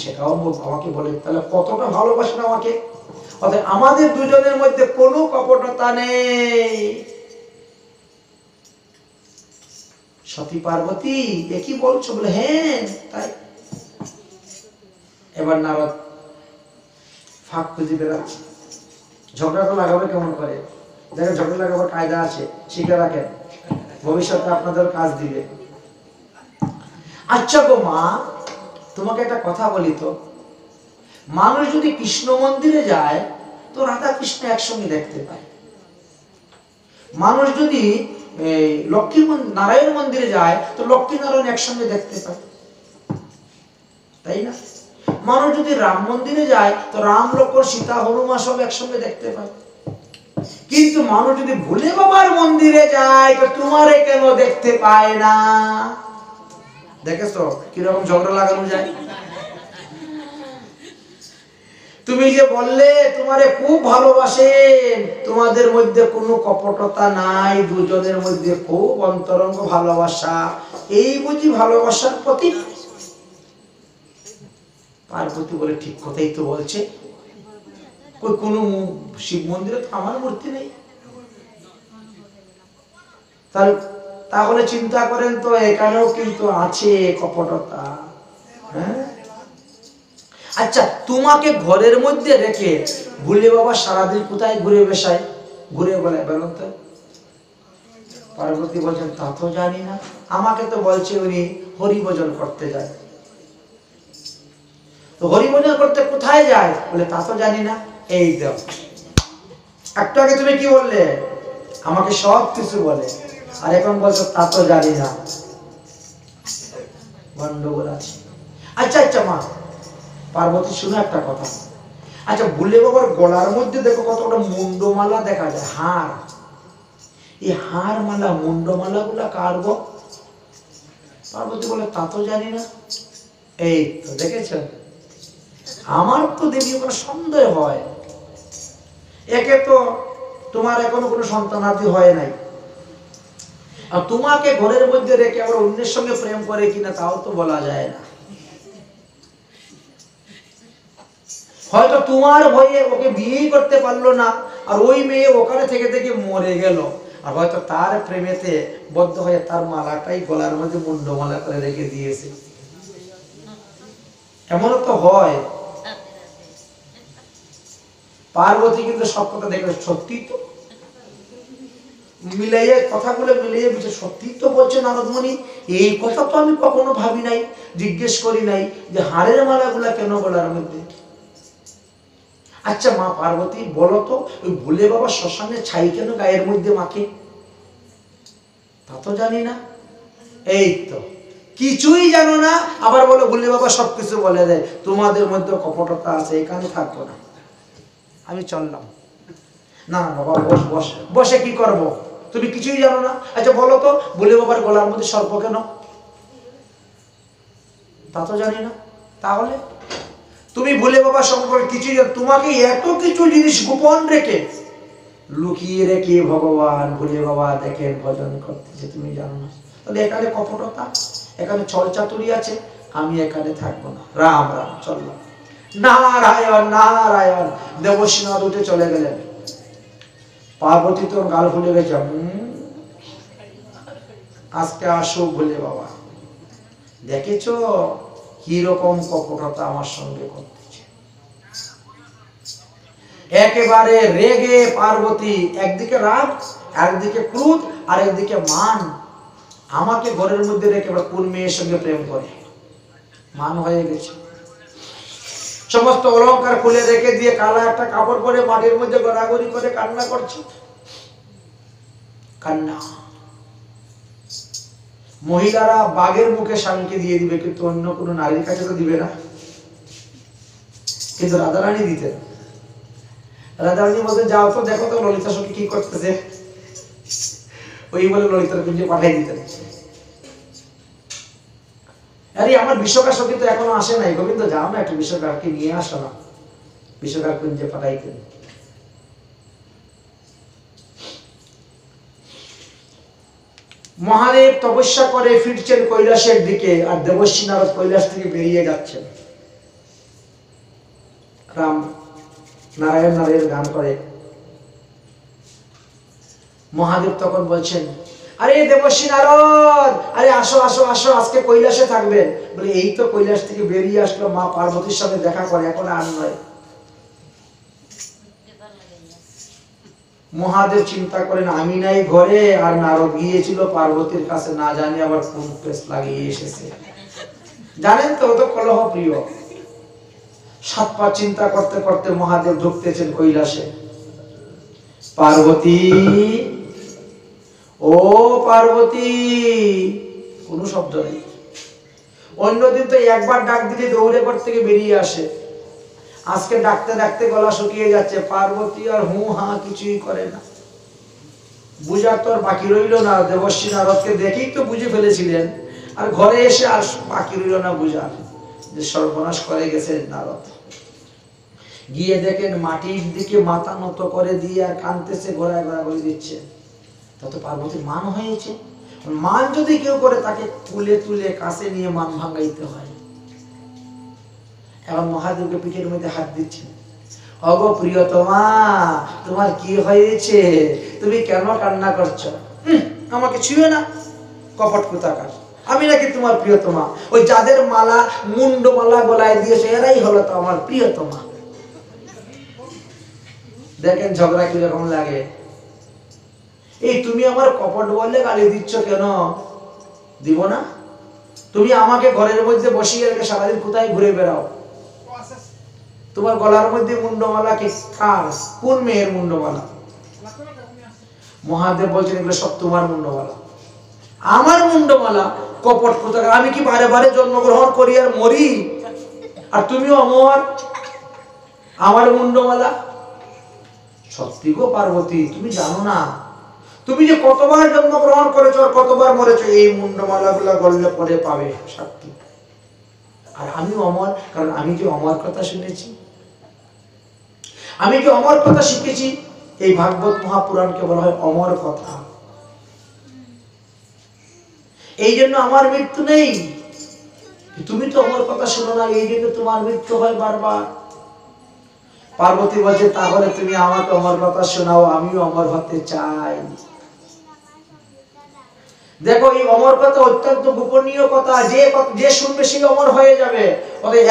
সেটাও আমাকে বলে। তাহলে কতটা ভালোবাসেন আমাকে। অর্থাৎ আমাদের দুজনের মধ্যে কোনো কপটতা নেই। সতী পার্বতী, এ কি বলছো? বলে হ্যাঁ তাই। এবার নারদ ফাঁক খুঁজে বেড়াচ্ছে, ঝগড়াটা লাগাবে কেমন করে। দেখেন ঝগড়া লাগাবার কায়দা আছে, শিখে রাখেন, ভবিষ্যতে আপনাদের কাজ দিবে। আচ্ছা গো মা, তোমাকে একটা কথা বলি তো, মানুষ যদি কৃষ্ণ মন্দিরে যায় তো রাধা কৃষ্ণ একসঙ্গে দেখতে পায়। মানুষ যদি লক্ষ্মী নারায়ণ মন্দিরে যায় তো লক্ষ্মী নারায়ণ একসঙ্গে দেখতে পায়, তাই না? মানুষ যদি রাম মন্দিরে যায় তো রাম লক্ষ্মণ সীতা হনুমান সব একসঙ্গে দেখতে পায়। কিন্তু মানুষ যদি ভোলে বাবার মন্দিরে যায় তো তোমারে কেন দেখতে পায় না? দেখেছো কিরকম ঝগড়া লাগানো যায়। তুমি যে বললে তোমারে খুব ভালোবাসেন, তোমাদের মধ্যে কোনো কপটতা নাই, দুজনের মধ্যে খুব অন্তরঙ্গ ভালোবাসা, এই বুঝি ভালোবাসার প্রতীক? পার্বতী বলে, ঠিক কথাই তো বলছে, কোনো শিব মন্দিরে তো আমার মূর্তি নেই। তাহলে চিন্তা করেন তো, এখানেও কিন্তু আছে কপটতা। হ্যাঁ, আচ্ছা তোমাকে ঘরের মধ্যে রেখে ভুলে বাবা সারাদিন কোথায় ঘুরে বেড়ায়, ঘুরে বেড়ায় বলেন তো? পার্বতী বলছেন, তা তো জানি না, আমাকে তো বলছে উনি হরিভজন করতে যায়। তো হরিভজন করতে কোথায় যায়? বলে তা তো জানি না। এই দাও, একটু আগে তুমি কি বললে? আমাকে সব কিছু বলে, আর এখন বলছো তা তো জানি না। গন্ডগোল আছে। আচ্ছা আচ্ছা মা, পার্বতী শুনে একটা কথা, আচ্ছা ভুলে বাবার গলার মধ্যে দেখো কতটা মুন্ডমালা দেখা যায়, হার। এই হার মালা মুন্ডমালা গুলা কার গো? পার্বতী বলে তা তো জানি না। এই তো দেখেছ, আমার তো দেবী কোনো সন্দেহ হয়, একে তো তোমার এখনো কোনো সন্তানাদি হয় নাই, আর তোমাকে ঘরের মধ্যে রেখে আবার অন্যের সঙ্গে প্রেম করে কিনা তাও তো বলা যায় না। হয়তো তোমার ভয়ে ওকে বিয়েই করতে পারলো না, আর ওই মেয়ে ওখানে থেকে থেকে মরে গেল, আর হয়তো তার প্রেমেতে বদ্ধ হয়ে তার মালাটাই গলার মধ্যে মুন্ডমালা করে রেখে দিয়েছে। এমনও তো হয়। পার্বতী কিন্তু সব কথা দেখে সত্যি তো মিলাইয়ে, কথাগুলো মিলিয়ে বুঝে সত্যি তো বলছে নারদমণি, এই কথা তো আমি কখনো ভাবি নাই, জিজ্ঞেস করি নাই যে হাড়ের মালাগুলা কেন গলার মধ্যে। আচ্ছা মা পার্বতী বলো তো, ওই ভোলে বাবা শ্মশানে ছাই কেন গায়ের মধ্যে মাখে? তা তো জানি না। এই তো কিছুই জানো না, আবার বলো ভোলে বাবা সবকিছু বলে দেয়। তোমাদের মধ্যে কপটতা আছে, এখানে থাকবো না, আমি চললাম। না না বাবা বস বস, বসে কি করব, তুমি কিছুই জানো না। আচ্ছা বলো তো ভোলে বাবার গলার মধ্যে সর্প কেন? তা তো জানি না। তাহলে তুমি ভোলে বাবা সম্পর্কে কিছুই, তোমাকে এত কিছু জিনিস গোপন রেখে লুকিয়ে রেখে ভগবান ভোলে বাবা দেখেন ভজন করতেছে, তুমি জানো না। তাহলে এখানে কপটতা, এখানে ছল চাতুরি আছে, আমি এখানে থাকবো না। রাম রাম, চললাম। নারায়ণ নারায়ণ। দেবশ্রীনাথ উঠে চলে গেলেন। পার্বতী তো গাল ফুলে গেছে, আজকে আসো ভোলে বাবা, দেখেছ কিরকম কপটতা আমার সঙ্গে করতেছে। একেবারে রেগে পার্বতী, একদিকে রাগ, একদিকে ক্রোধ, আর একদিকে মান। আমাকে ঘরের মধ্যে রেখে কোন মেয়ের সঙ্গে প্রেম করে, মান হয়ে গেছে। সমস্ত অলংকার খুলে রেখে দিয়ে কালা একটা কাপড় পরে মাটির মধ্যে গড়াগড়ি করে কান্না করছে। কান্না। মহিলারা বাঘের মুখে স্বামীকে দিয়ে দিবে, কিন্তু অন্য কোনো নারীর কাছে তো দিবে না। কিন্তু রাধারানী দিতেন। রাধারানী বলতেন যাও তো দেখো তো ললিতা সখী কি করতেছে, ওই বলে ললিতার কুঞ্জে পাঠাই দিতেন। আরে আমার বিশ্বকার সখী তো এখনো আসে নাই, গোবিন্দ যাও না একটু বিশ্বকারকে নিয়ে আসো না, বিশ্বকার কুঞ্জে পাঠাইতেন। মহাদেব তপস্যা করে ফিরছেন কৈলাসের দিকে, আর দেবশ্রী নারদ কৈলাস থেকে বেরিয়ে যাচ্ছেন। রাম নারায়ণ নারায়ণ গান করে। মহাদেব তখন বলছেন, আরে দেবশ্রী নারদ, আরে আসো আসো আসো, আজকে কৈলাসে থাকবেন। বলে এই তো কৈলাস থেকে বেরিয়ে আসলো, মা পার্বতীর সাথে দেখা করে, এখন আর নয়। মহাদেব চিন্তা করেন আমি নাই ঘরে, আর নারদ গিয়েছিল পার্বতীর কাছে, না জানি আবার কোন পেস লাগিয়ে এসেছে। জানেন তো ও তো কলহ প্রিয়। 7 পা চিন্তা করতে করতে মহাদেব ঢুকতেছেন কৈলাসে। পার্বতী, ও পার্বতী, কোন শব্দ নেই। অন্যদিন তো একবার ডাক দিলে দৌড়ে ঘর থেকে বেরিয়ে আসে, আজকে ডাকতে ডাকতে গলা শুকিয়ে যাচ্ছে। পার্বতী আর হু হা কিছুই করে না। বুঝার তো আর বাকি রইল না। দেবশ্রী নারদকে দেখেই তো বুঝে ফেলেছিলেন, আর ঘরে এসে আর বাকি রইল না বুঝার, যে সর্বনাশ করে গেছে নারদ। গিয়ে দেখেন মাটির দিকে মাথা নত করে দিয়ে আর কাঁদতেছে, ঘোড়ায় ঘোরাঘুরি দিচ্ছে। তত পার্বতীর মান হয়েছে। মান যদি কেউ করে তাকে তুলে তুলে কাছে নিয়ে মান ভাঙাইতে হয়। এখন মহাদেবকে পিঠের মধ্যে হাত দিচ্ছেন। অগো প্রিয়তমা, তোমার কি হয়েছে? তুমি কেন কান্না করছো? আমাকে ছুঁয়ে না, কপট কোথাকার। আমি নাকি তোমার প্রিয়তমা? ওই যাদের মালা মুন্ড মালা গলায় দিয়েছে এরাই হলো তো আমার প্রিয়তমা। দেখেন ঝগড়া কিরকম লাগে। এই তুমি আমার কপট বললে গালি দিচ্ছ কেন? দিব না? তুমি আমাকে ঘরের মধ্যে বসিয়ে রেখে সারাদিন কোথায় ঘুরে বেড়াও? তোমার গলার মধ্যে মুন্ডমালা কে কার? কোন মেয়ের মুন্ডমালা? মহাদেব বলছেন এগুলো সব তোমার মুন্ডমালা। আমার মুন্ডমালা? কপট কোথাকার। আমি কি বারে বারে জন্মগ্রহণ করি আর মরি? আর তুমিও অমর, আমার মুন্ডমালা? সত্যি গো পার্বতী, তুমি জানো না তুমি যে কতবার জন্মগ্রহণ করেছো আর কতবার মরেছো, এই মুন্ডমালা গুলা গললে পরে পাবে সাক্ষী। আর আমি অমর, কারণ আমি যে অমর কথা শুনেছি, আমি যে অমর কথা শিখেছি। এই ভাগবত মহাপুরাণকে বলা হয় অমর কথা। এই জন্য আমার মৃত্যু নেই। তুমি তো অমর কথা শোনো না, এই জন্য তোমার মৃত্যু হয় বারবার। পার্বতী বলছে তাহলে তুমি আমাকে অমর কথা শোনাও, আমিও অমর হতে চাই। দেখো এই অমর কথা অত্যন্ত গোপনীয় কথা, যে শুনবে সে অমর হয়ে যাবে।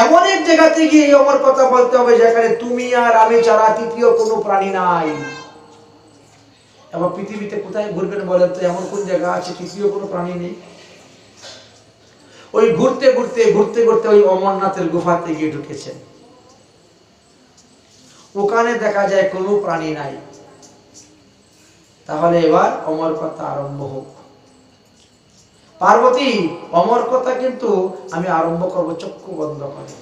এমন এক জায়গাতে গিয়ে এই অমর কথা বলতে হবে যেখানে তুমি আর আমি ছাড়া তৃতীয় কোনো প্রাণী নাই। এবার পৃথিবীতে কোথায় ঘুরবেন বলেন তো, এমন কোন জায়গা আছে তৃতীয় কোনো প্রাণী নেই? ওই ঘুরতে ঘুরতে ঘুরতে ঘুরতে ওই অমরনাথের গুফাতে গিয়ে ঢুকেছেন, ওখানে দেখা যায় কোনো প্রাণী নাই। তাহলে এবার অমর কথা আরম্ভ হোক। পার্বতী অমর কথা কিন্তু আমি আরম্ভ করব চক্ষু বন্ধ করে।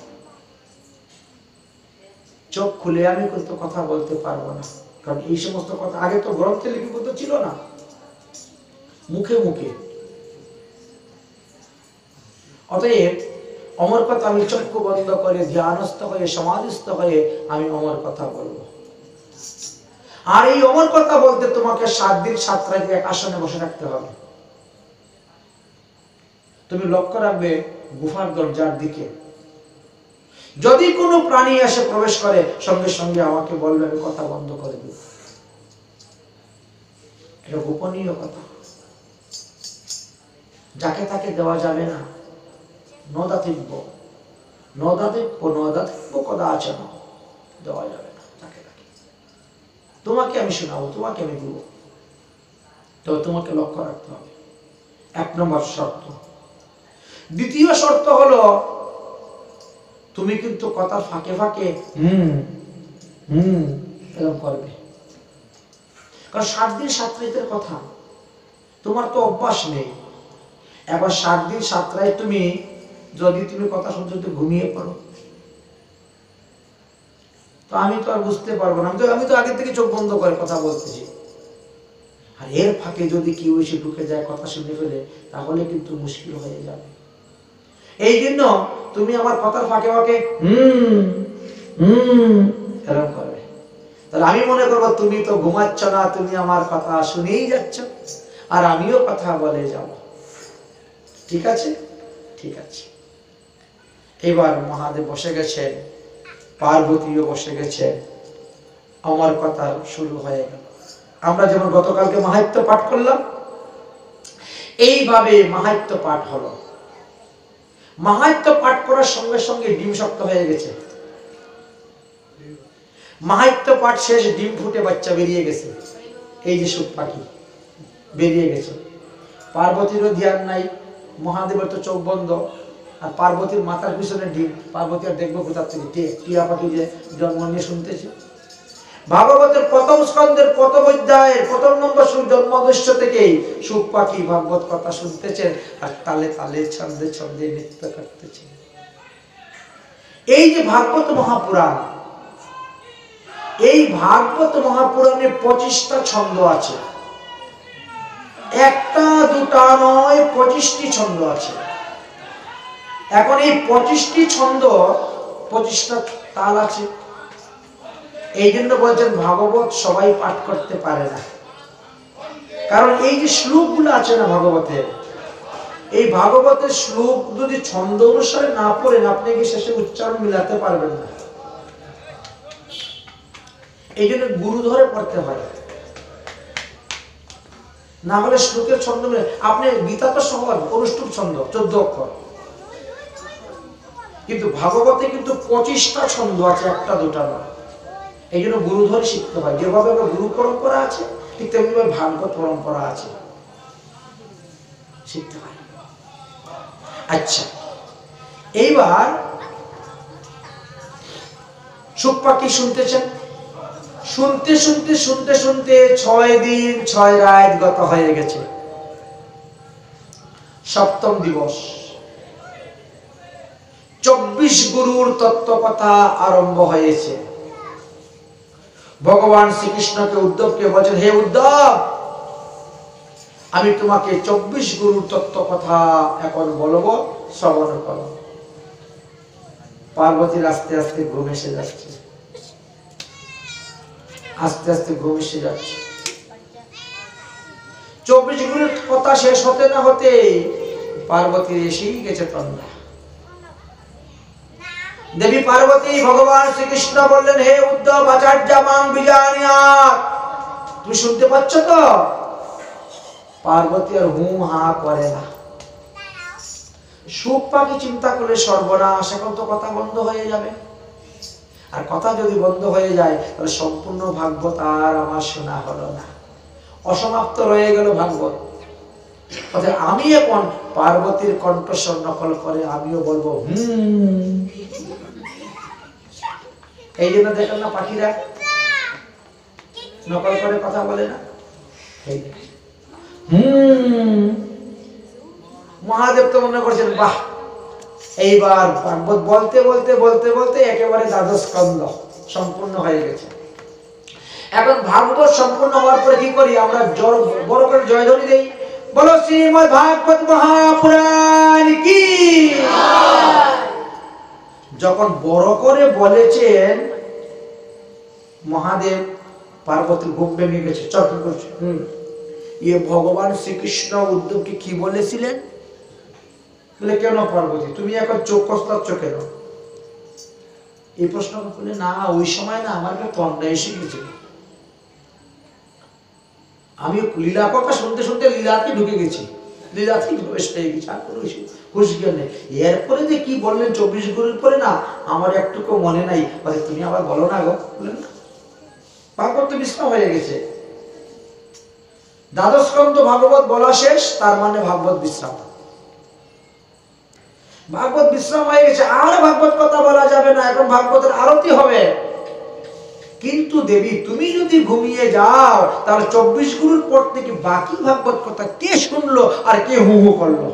চোখ খুলে আমি কিন্তু কথা বলতে পারবো না, কারণ এই সমস্ত কথা আগে তো গ্রন্থে লিপিবদ্ধ ছিল না, মুখে মুখে। অতএব অমর কথা আমি চক্ষু বন্ধ করে ধ্যানস্থ হয়ে সমাধিস্থ হয়ে আমি অমর কথা বলবো। আর এই অমর কথা বলতে তোমাকে 7 দিন 7 রাত এক আসনে বসে থাকতে হবে। তুমি লক্ষ্য রাখবে গুফার দরজার দিকে যদি কোনো প্রাণী এসে প্রবেশ করে সঙ্গে সঙ্গে আমাকে বলবে, আমি কথা বন্ধ করে দেব। এটা গোপনীয় কথা, যাকে তাকে দেওয়া যাবে না। নদাতিব্য নদাতিব্য নদাতিব্য কদাচন, দেওয়া যাবে না যাকে তাকে। তোমাকে আমি শোনাবো, তোমাকে আমি দেব, তবে তোমাকে লক্ষ্য রাখতে হবে। 1 নম্বর শর্ত। দ্বিতীয় শর্ত হলো তুমি কিন্তু কথার ফাঁকে ফাঁকে এরকম করবে, কারণ 7 দিন 7 রাতের কথা, তোমার তো অভ্যাস নেই। এবার 7 দিন 7 রাত তুমি যদি তুমি কথা শুনতে ঘুমিয়ে পড়ো, তো আমি তো আর বুঝতে পারবো না। আমি তো আগে থেকে চোখ বন্ধ করে কথা বলতেছি, আর এর ফাঁকে যদি কেউ এসে ঢুকে যায় কথা শুনে ফেলে, তাহলে কিন্তু মুশকিল হয়ে যাবে। এই জন্য তুমি আমার কথার ফাঁকে ফাঁকে এরকম করবে। তাহলে আমি মনে করবো তুমি তো ঘুমাচ্ছ না, তুমি আমার কথা শুনেই যাচ্ছ, আর আমিও কথা বলে যাব। ঠিক আছে? ঠিক আছে। এবার মহাদেব বসে গেছেন, পার্বতীও বসে গেছে, আমার কথা শুরু হয়ে গেল। আমরা যেমন গতকালকে মাহাত্ম্য পাঠ করলাম, এইভাবে মাহাত্ম্য পাঠ হলো। মাহাত্ম্য পাঠ করার সঙ্গে সঙ্গে ডিম শক্ত হয়ে গেছে। মাহাত্ম্য পাঠ শেষ, ডিম ফুটে বাচ্চা বেরিয়ে গেছে। এই যে সুখ পাখি বেরিয়ে গেছে। পার্বতীরও ধ্যান নাই, মহাদেবের তো চোখ বন্ধ, আর পার্বতীর মাথার পিছনে ডিম। পার্বতী আর দেখবো কোথা থেকে? টিয়া পাখি যে জন্ম নিয়ে শুনতেছে। ভাগবতের 1ম স্কন্ধের 1ম অধ্যায়ের 1ম নম্বর জন্মদৃশ্য থেকেই সুখ পাখি ভাগবত কথা শুনতেছেন, আর তালে তালে ছন্দে ছন্দে নৃত্য করতেছেন। এই যে ভাগবত মহাপুরাণ, এই ভাগবত মহাপুরাণে 25টা ছন্দ আছে। একটা দুটা নয়, 25টি ছন্দ আছে। এখন এই 25টি ছন্দ 25টা তাল আছে। এই জন্য বলছেন ভাগবত সবাই পাঠ করতে পারে না, কারণ এই যে শ্লোকগুলো আছে না ভাগবতের, এই ভাগবতের শ্লোক যদি ছন্দ অনুসারে না পড়েন, আপনি কি শেষে উচ্চারণ মিলাতে পারবেন না। এই জন্য গুরু ধরে পড়তে হয়, না হলে শ্লোকের ছন্দ মিলে। আপনি গীতা তো সহজ, অনুষ্ঠুপ ছন্দ 14 অক্ষর, কিন্তু ভাগবতে কিন্তু 25টা ছন্দ আছে, একটা দুটা না। এই জন্য গুরু ধরে শিখতে হয়। যেভাবে আমরা গুরু পরম্পরা আছে, ঠিক তেমনি ভাগবত পরম্পরা আছে, শিখতে হয়। আচ্ছা, এইবার সুখ পাখি শুনতেছেন। শুনতে শুনতে শুনতে শুনতে 6 দিন 6 রাত গত হয়ে গেছে। 7ম দিবস 24 গুরুর তত্ত্বকথা আরম্ভ হয়েছে। ভগবান শ্রীকৃষ্ণকে উদ্ধবকে বলছেন, হে উদ্ধব, আমি তোমাকে 24 গুরুর তত্ত্বকথা এখন বলবো, শ্রবণ করো। পার্বতীর আস্তে আস্তে ঘুম এসে যাচ্ছে, আস্তে আস্তে ঘুম এসে যাচ্ছে। 24 গুরুর কথা শেষ হতে না হতে পার্বতীর এসেই গেছে তন্দ্রা। দেবী পার্বতী ভগবান শ্রীকৃষ্ণ বললেন, হে উদ্ধব আচার্য মাং বিজানিয়াৎ, তুমি শুনতে পাচ্ছ তো? পার্বতী আর হুঁ হা করে না। সুখ পাখি চিন্তা করলে সর্বনাশ, এখন তো কথা বন্ধ হয়ে যাবে। আর কথা যদি বন্ধ হয়ে যায় তাহলে সম্পূর্ণ ভাগবত আর আমার শোনা হলো না, অসমাপ্ত রয়ে গেল ভাগবত। অর্থাৎ আমি এখন পার্বতীর কণ্ঠস্বর নকল করে আমিও বলবো এই জন্য দেখেন না পাখিরা নকল করে কথা বলে না। মহাদেব তো মনে করছেন বাহ, এইবার ভাগবত বলতে বলতে বলতে বলতে একেবারে দ্বাদশ স্কন্ধ সম্পূর্ণ হয়ে গেছে। এখন ভাগবত সম্পূর্ণ হওয়ার পরে কি করি আমরা? বড় করে জয়ধ্বনি দেই, বলো শ্রীমদ্ ভাগবত মহাপুরাণ কি। যখন বড় করে বলেছেন মহাদেব, পার্বতীর ঘুম ভেঙে গেছে, চট্ট করছে। ইয়ে ভগবান শ্রীকৃষ্ণ উদ্ধবকে কি বলেছিলেন? বলে কেন পার্বতী তুমি এখন চোখ কসলাচ্ছ কেন? এই প্রশ্ন করলে না, ওই সময় না আমার একটা তন্ডা এসে গেছিল, আমি লীলা কথা শুনতে শুনতে লীলাতে ঢুকে গেছি, লীলাতেই প্রবেশ পেয়ে গেছি, আর কোনো হুঁশজ্ঞান নেই। এরপরে যে কি বললেন 24 গুরুর পরে না আমার একটুকু মনে নাই। বলে তুমি আবার বলো না গো। বললেন না, ভাগবত তো বিশ্রাম হয়ে গেছে, দ্বাদশ স্কন্ধ ভাগবত বলা শেষ, তার মানে ভাগবত বিশ্রাম। ভাগবত বিশ্রাম হয়ে গেছে, আর ভাগবত কথা বলা যাবে না, এখন ভাগবতের আরতি হবে। কিন্তু দেবী তুমি যদি ঘুমিয়ে যাও তাহলে 24 গুরুর পর থেকে বাকি ভাগবত কথা কে শুনলো আর কে হু হু করলো?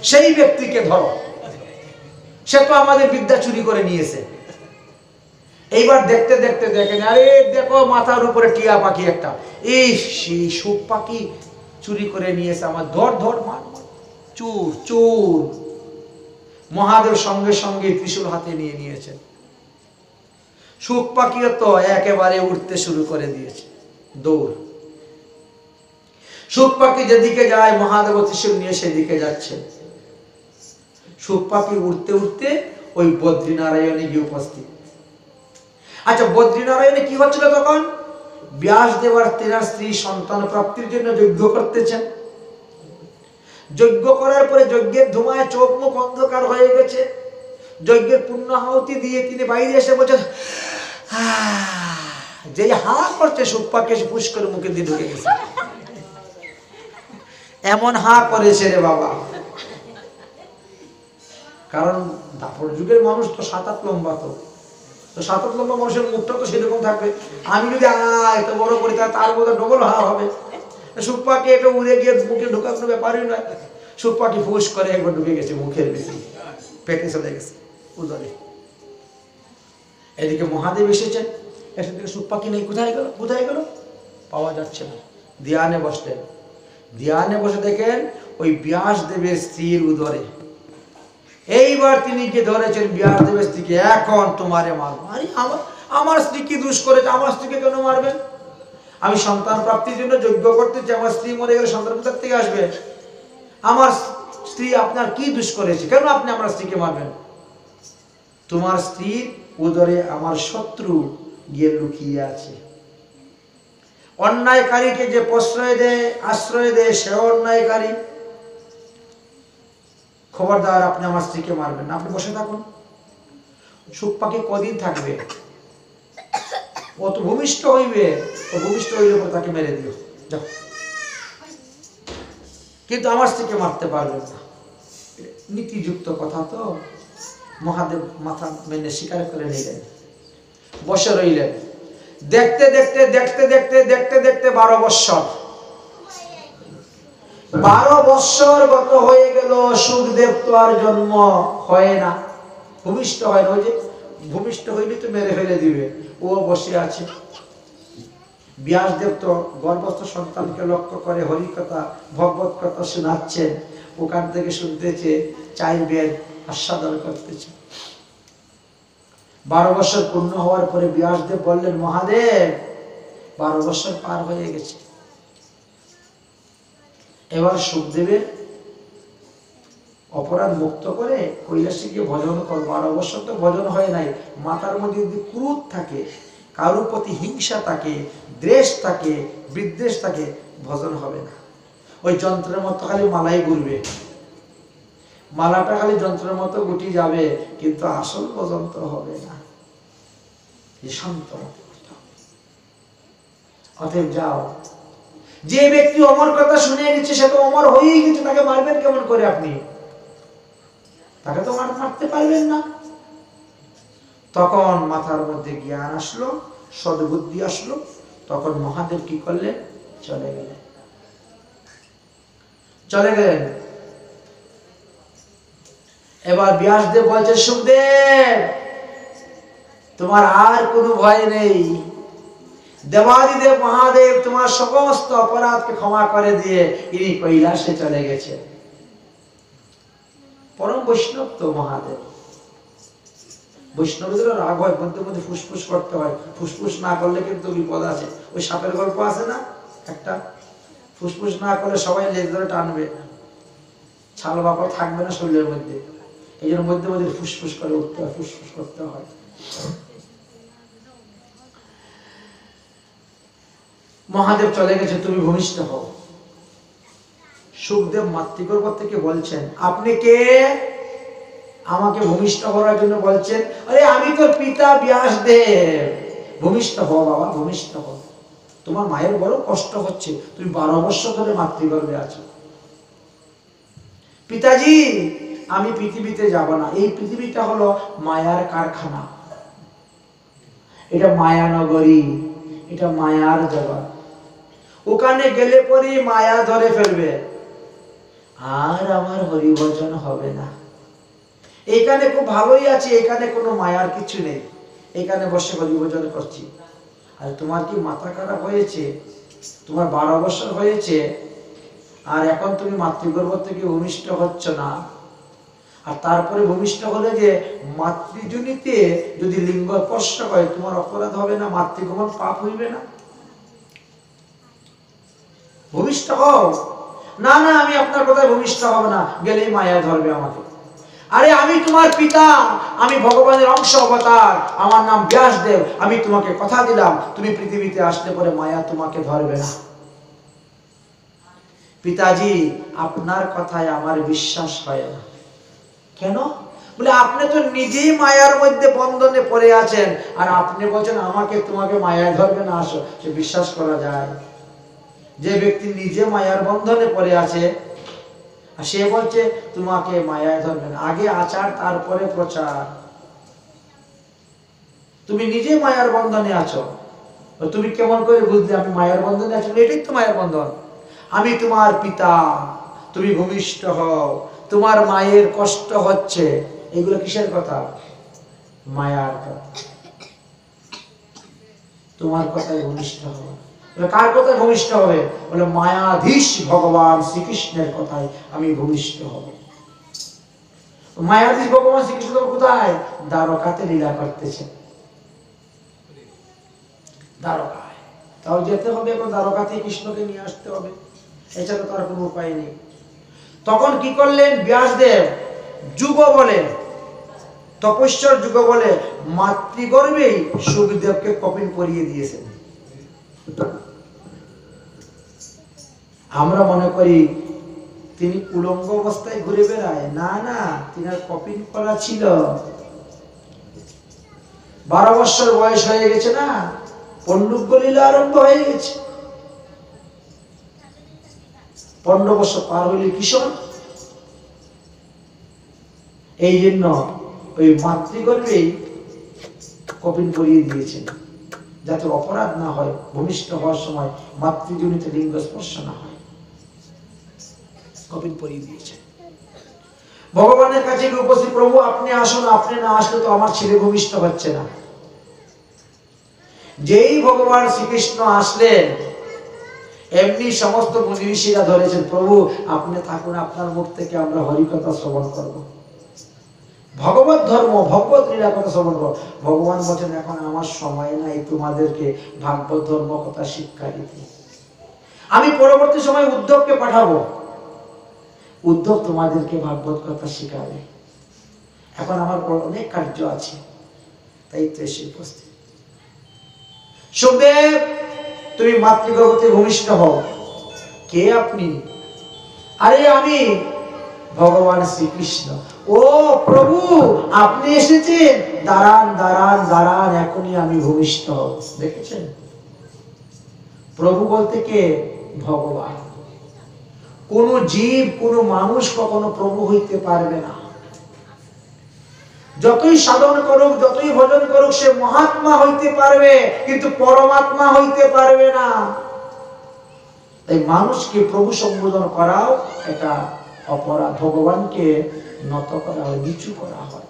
সেই ব্যক্তিকে ধরো, সে তো আমাদের বিদ্যা চুরি করে নিয়েছে। এইবার দেখতে দেখতে দেখেন, আরে দেখো মাথার উপরে টিয়া পাখি একটা, এই সেই সুখ পাখি চুরি করে নিয়েছে আমার, ধর ধর মার, চোর চোর। মহাদেব সঙ্গে সঙ্গে ত্রিশূল হাতে নিয়ে নিয়েছেন। সুখ পাখিও তো একেবারে উঠতে শুরু করে দিয়েছে, দৌড়। সুখ পাখি যেদিকে যায় মহাদেব ত্রিশূল নিয়ে সেদিকে যাচ্ছে। সুখ পাখি উঠতে উঠতে ওই বদ্রীনারায়ণে গিয়ে উপস্থিত। আচ্ছা, বদ্রীনারায়ণে কি হচ্ছিল তখন? ব্যাসদেব আর তেনার স্ত্রী সন্তান প্রাপ্তির জন্য যজ্ঞ করতেছেন। যজ্ঞ করার পরে যজ্ঞের ধোঁয়ায় চোখ মুখ অন্ধকার হয়ে গেছে। যজ্ঞের পূর্ণাহুতি দিয়ে তিনি বাইরে এসে বলছেন, যে হা করছে সুখ পাখি এসে ফুস করে মুখে দিয়ে ঢুকে গেছে। এমন হা করেছে রে বাবা, কারণ দাপর যুগের মানুষ তো 7-8 লম্বা, তো 7-8 লম্বা মানুষের মুখটা তো সেরকম থাকবে। আমি যদি এত বড় করি তার মধ্যে ডবল হা হবে। সুখ পাখি এটা উড়ে গিয়ে মুখে ঢুকানো ব্যাপারই নয়। সুখ পাখি ফুস করে একবার ঢুকে গেছে মুখের ভিতরে, পেটে চলে গেছে উদরে। এদিকে মহাদেব এসেছেন, এসে থেকে সুখ পাখি নেই, কোথায় গেল কোথায় গেল পাওয়া যাচ্ছে না। ধ্যানে বসলেন, ধ্যানে বসে দেখেন ওই ব্যাসদেবের স্ত্রীর উদরে। এইবার তিনি গিয়ে ধরেছেন ব্যাসদেবের স্ত্রীকে, এখন তোমারে মারবো। আরে আমার স্ত্রী কি দোষ করেছে? আমার স্ত্রীকে কেন মারবেন? আমি সন্তান প্রাপ্তির জন্য যজ্ঞ করতেছি, আমার স্ত্রী মরে গেলে সন্তান কোথা থেকে আসবে? আমার স্ত্রী আপনার কি দোষ করেছে? কেন আপনি আমার স্ত্রীকে মারবেন? তোমার স্ত্রীর উদরে আমার শত্রু গিয়ে লুকিয়ে আছে। অন্যায়কারীকে যে প্রশ্রয় দেয়, আশ্রয় দেয়, সে অন্যায়কারী। খবরদার আপনি আমার স্ত্রীকে মারবেন না, আপনি বসে থাকুন। সুখ পাখি কদিন থাকবে? ও তো ভূমিষ্ঠ হইবে, ও ভূমিষ্ঠ হইলে তাকে মেরে দিও যাও, কিন্তু আমার স্ত্রীকে মারতে পারবেন না। নীতিযুক্ত কথা তো। মহাদেব মাথা মেনে স্বীকার করে নিলেন, বসে রইলেন। দেখতে দেখতে দেখতে দেখতে দেখতে দেখতে 12 বৎসর 12 বৎসর গত হয়ে গেল। সুখদেব তো আর জন্ম হয় না, ভূমিষ্ঠ হয় না। ওই যে ভূমিষ্ঠ হইলে তো মেরে ফেলে দিবে, ও বসে আছে। ব্যাসদেব তো গর্ভস্থ সন্তানকে লক্ষ্য করে হরিকথা ভগবত কথা শোনাচ্ছেন, ওখান থেকে শুনতেছে, 4 বেদ আস্বাদন করতেছে। 12 বছর পূর্ণ হওয়ার পরে ব্যাসদেব বললেন, মহাদেব 12 বছর পার হয়ে গেছে, এবার সুখদেবের অপরাধ মুক্ত করে কৈলাসে গিয়ে ভজন করবো। আর অবশ্য তো ভজন হয় নাই, মাথার মধ্যে যদি ক্রোধ থাকে, কারোর প্রতি হিংসা থাকে, দ্বেষ থাকে, বিদ্বেষ থাকে, ভজন হবে না। ওই যন্ত্রের মতো খালি মালাই ঘুরবে, মালাটা খালি যন্ত্রের মতো গুটি যাবে, কিন্তু আসল ভজন তো হবে না। শান্ত মতো। অতএব যাও, যে ব্যক্তি অমর কথা শুনে গেছে সে তো অমর হয়েই গেছে, তাকে মারবেন কেমন করে আপনি? তাকে তো মারতে পারবেন না। তখন মাথার মধ্যে জ্ঞান আসলো, সদ্বুদ্ধি আসলো, তখন মহাদেব কি করলেন? চলে গেলেন। এবার ব্যাসদেব বলছে, সুখদেব তোমার আর কোনো ভয় নেই, দেবাদিদেব মহাদেব তোমার সমস্ত অপরাধকে ক্ষমা করে দিয়ে ইনি কৈলাসে চলে গেছে। পরম বৈষ্ণব তো মহাদেব। বৈষ্ণবদের রাগ হয়, মধ্যে মধ্যে ফুসফুস করতে হয়, ফুসফুস না করলে কিন্তু বিপদ আছে। ওই সাপের গল্প আছে না একটা, ফুসফুস না করলে সবাই লেজ ধরে টানবে, ছাল বাকড় থাকবে না শরীরের মধ্যে, এই জন্য মধ্যে মধ্যে ফুসফুস করে উঠতে হয়, ফুসফুস করতে হয়। মহাদেব চলে গেছে, তুমি ভূমিষ্ঠ হও। সুখদেব মাতৃগর্ভ থেকে বলছেন, আপনি কে? আমাকে ভূমিষ্ঠ করার জন্য বলছেন? আরে আমি তোর পিতা ব্যাসদেব। ভূমিষ্ঠ হও বাবা, ভূমিষ্ঠ হও। তোমার মায়ের বড় কষ্ট হচ্ছে, তুমি 12 বছর ধরে মাতৃগর্ভে আছো। পিতাজি, আমি পৃথিবীতে যাব না, এই পৃথিবীটা হলো মায়ার কারখানা, এটা মায়ানগরী, এটা মায়ার জগৎ। ওখানে গেলে পরে মায়া ধরে ফেলবে, আর আমার হরিভজন হবে না। এখানে খুব ভালোই আছে, এখানে কোনো মায়ার কিছু নেই, এখানে বসে হরিভজন করছি। আর তোমার কি মাথা খারাপ হয়েছে? তোমার 12 বছর হয়েছে, আর এখন তুমি মাতৃগর্ভ থেকে ভূমিষ্ঠ হচ্ছ না। আর তারপরে ভূমিষ্ঠ হলে যে মাতৃজনিতে যদি লিঙ্গ স্পর্শ হয়, তোমার অপরাধ হবে না? মাতৃগমন পাপ হইবে না? ভূমিষ্ঠ হও। না না, আমি আপনার কথায় ভূমিষ্ঠ হব না, গেলেই মায়া ধরবে আমাকে। আরে আমি তোমার পিতা, আমি ভগবানের অংশ অবতার, আমার নাম ব্যাসদেব। আমি তোমাকে কথা দিলাম, তুমি পৃথিবীতে আসলে পরে মায়া তোমাকে ধরবে না। পিতাজি, আপনার কথায় আমার বিশ্বাস হয় না। কেন? বলে আপনি তো নিজেই মায়ার মধ্যে বন্ধনে পড়ে আছেন, আর আপনি বলছেন আমাকে তোমাকে মায়া ধরবে না, আসো। সে বিশ্বাস করা যায়? যে ব্যক্তি নিজে মায়ার বন্ধনে পড়ে আছে, আর সে বলছে তোমাকে মায়ায় ধরবে না। আগে আচার, তারপরে প্রচার। তুমি নিজে মায়ার বন্ধনে আছো, তুমি কেমন করে বুঝলে আমি মায়ার বন্ধনে আছি? এটাই তো মায়ার বন্ধন। আমি তোমার পিতা, তুমি ভূমিষ্ঠ হও, তোমার মায়ের কষ্ট হচ্ছে, এগুলো কিসের কথা? মায়ার কথা। তোমার কথায় ভূমিষ্ঠ হও। কার কথায় ভূমিষ্ঠ হবে? বলে মায়াধীশ ভগবান শ্রীকৃষ্ণের কথায় আমি ভূমিষ্ঠ হব। মায়াধীশ ভগবান শ্রীকৃষ্ণ কোথায়? দ্বারকাতে লীলা করতেছে। দ্বারকায় তাও যেতে হবে, এখন দ্বারকাতে কৃষ্ণকে নিয়ে আসতে হবে, এছাড়া তার কোনো উপায় নেই। তখন কি করলেন ব্যাসদেব? যুগ বলে, তপস্যার যুগ বলে মাতৃগর্ভেই সুখদেবকে কপিন পরিয়ে দিয়েছেন। আমরা মনে করি তিনি উলঙ্গ অবস্থায় ঘুরে বেড়ায়, না না, তিনার কপিন করা ছিল। 12 বছর বয়স হয়ে গেছে না, পণ্ডুব্য লীলা আরম্ভ হয়ে গেছে। 15 বছর পার হইলে কিশোর। এই জন্য ওই মাতৃগর্ভেই কপিন পরিয়ে দিয়েছেন, যাতে অপরাধ না হয়, ভূমিষ্ঠ হওয়ার সময় মাতৃজনিত লিঙ্গ স্পর্শ না হয়। কপিন পরিয়ে দিয়েছেন। ভগবানের কাছে উপস্থিত, প্রভু আপনি আসুন, আপনি না আসলে তো আমার ছেলে ভূমিষ্ঠ হচ্ছে না। যেই ভগবান শ্রীকৃষ্ণ আসলেন, এমনি সমস্ত মুনি ঋষিরা ধরেছেন, প্রভু আপনি থাকুন, আপনার মুখ থেকে আমরা হরিকথা শ্রবণ করব, ভগবত ধর্ম, ভগবত লীলা কথা শ্রবণ করব। ভগবান বলেন এখন আমার সময় নাই তোমাদেরকে ভাগবত ধর্ম কথা শিক্ষা দিতে। আমি পরবর্তী সময় উদ্ধবকে পাঠাবো। উদ্ধব তোমাদেরকে ভাগবত কথা শিখাবে। এখন আমার অনেক কার্য আছে, তাই তো এসে উপস্থিত। সুখদেব, তুমি মাতৃগর্ভে ভূমিষ্ঠ হও। কে আপনি? আরে আমি ভগবান শ্রীকৃষ্ণ। ও প্রভু, আপনি এসেছেন, দাঁড়ান দাঁড়ান দাঁড়ান, এখনই আমি ভূমিষ্ঠ হব। দেখেছেন, প্রভু বলতে কে? ভগবান। কোন জীব, কোন মানুষ কখনো প্রভু হইতে পারবে না। যতই সাধন করুক, যতই ভজন করুক, সে মহাত্মা হইতে পারবে, কিন্তু পরমাত্মা হইতে পারবে না। তাই মানুষকে প্রভু সম্বোধন করাও এটা অপরাধ। ভগবানকে নত করা হয়, নিচু করা হয়।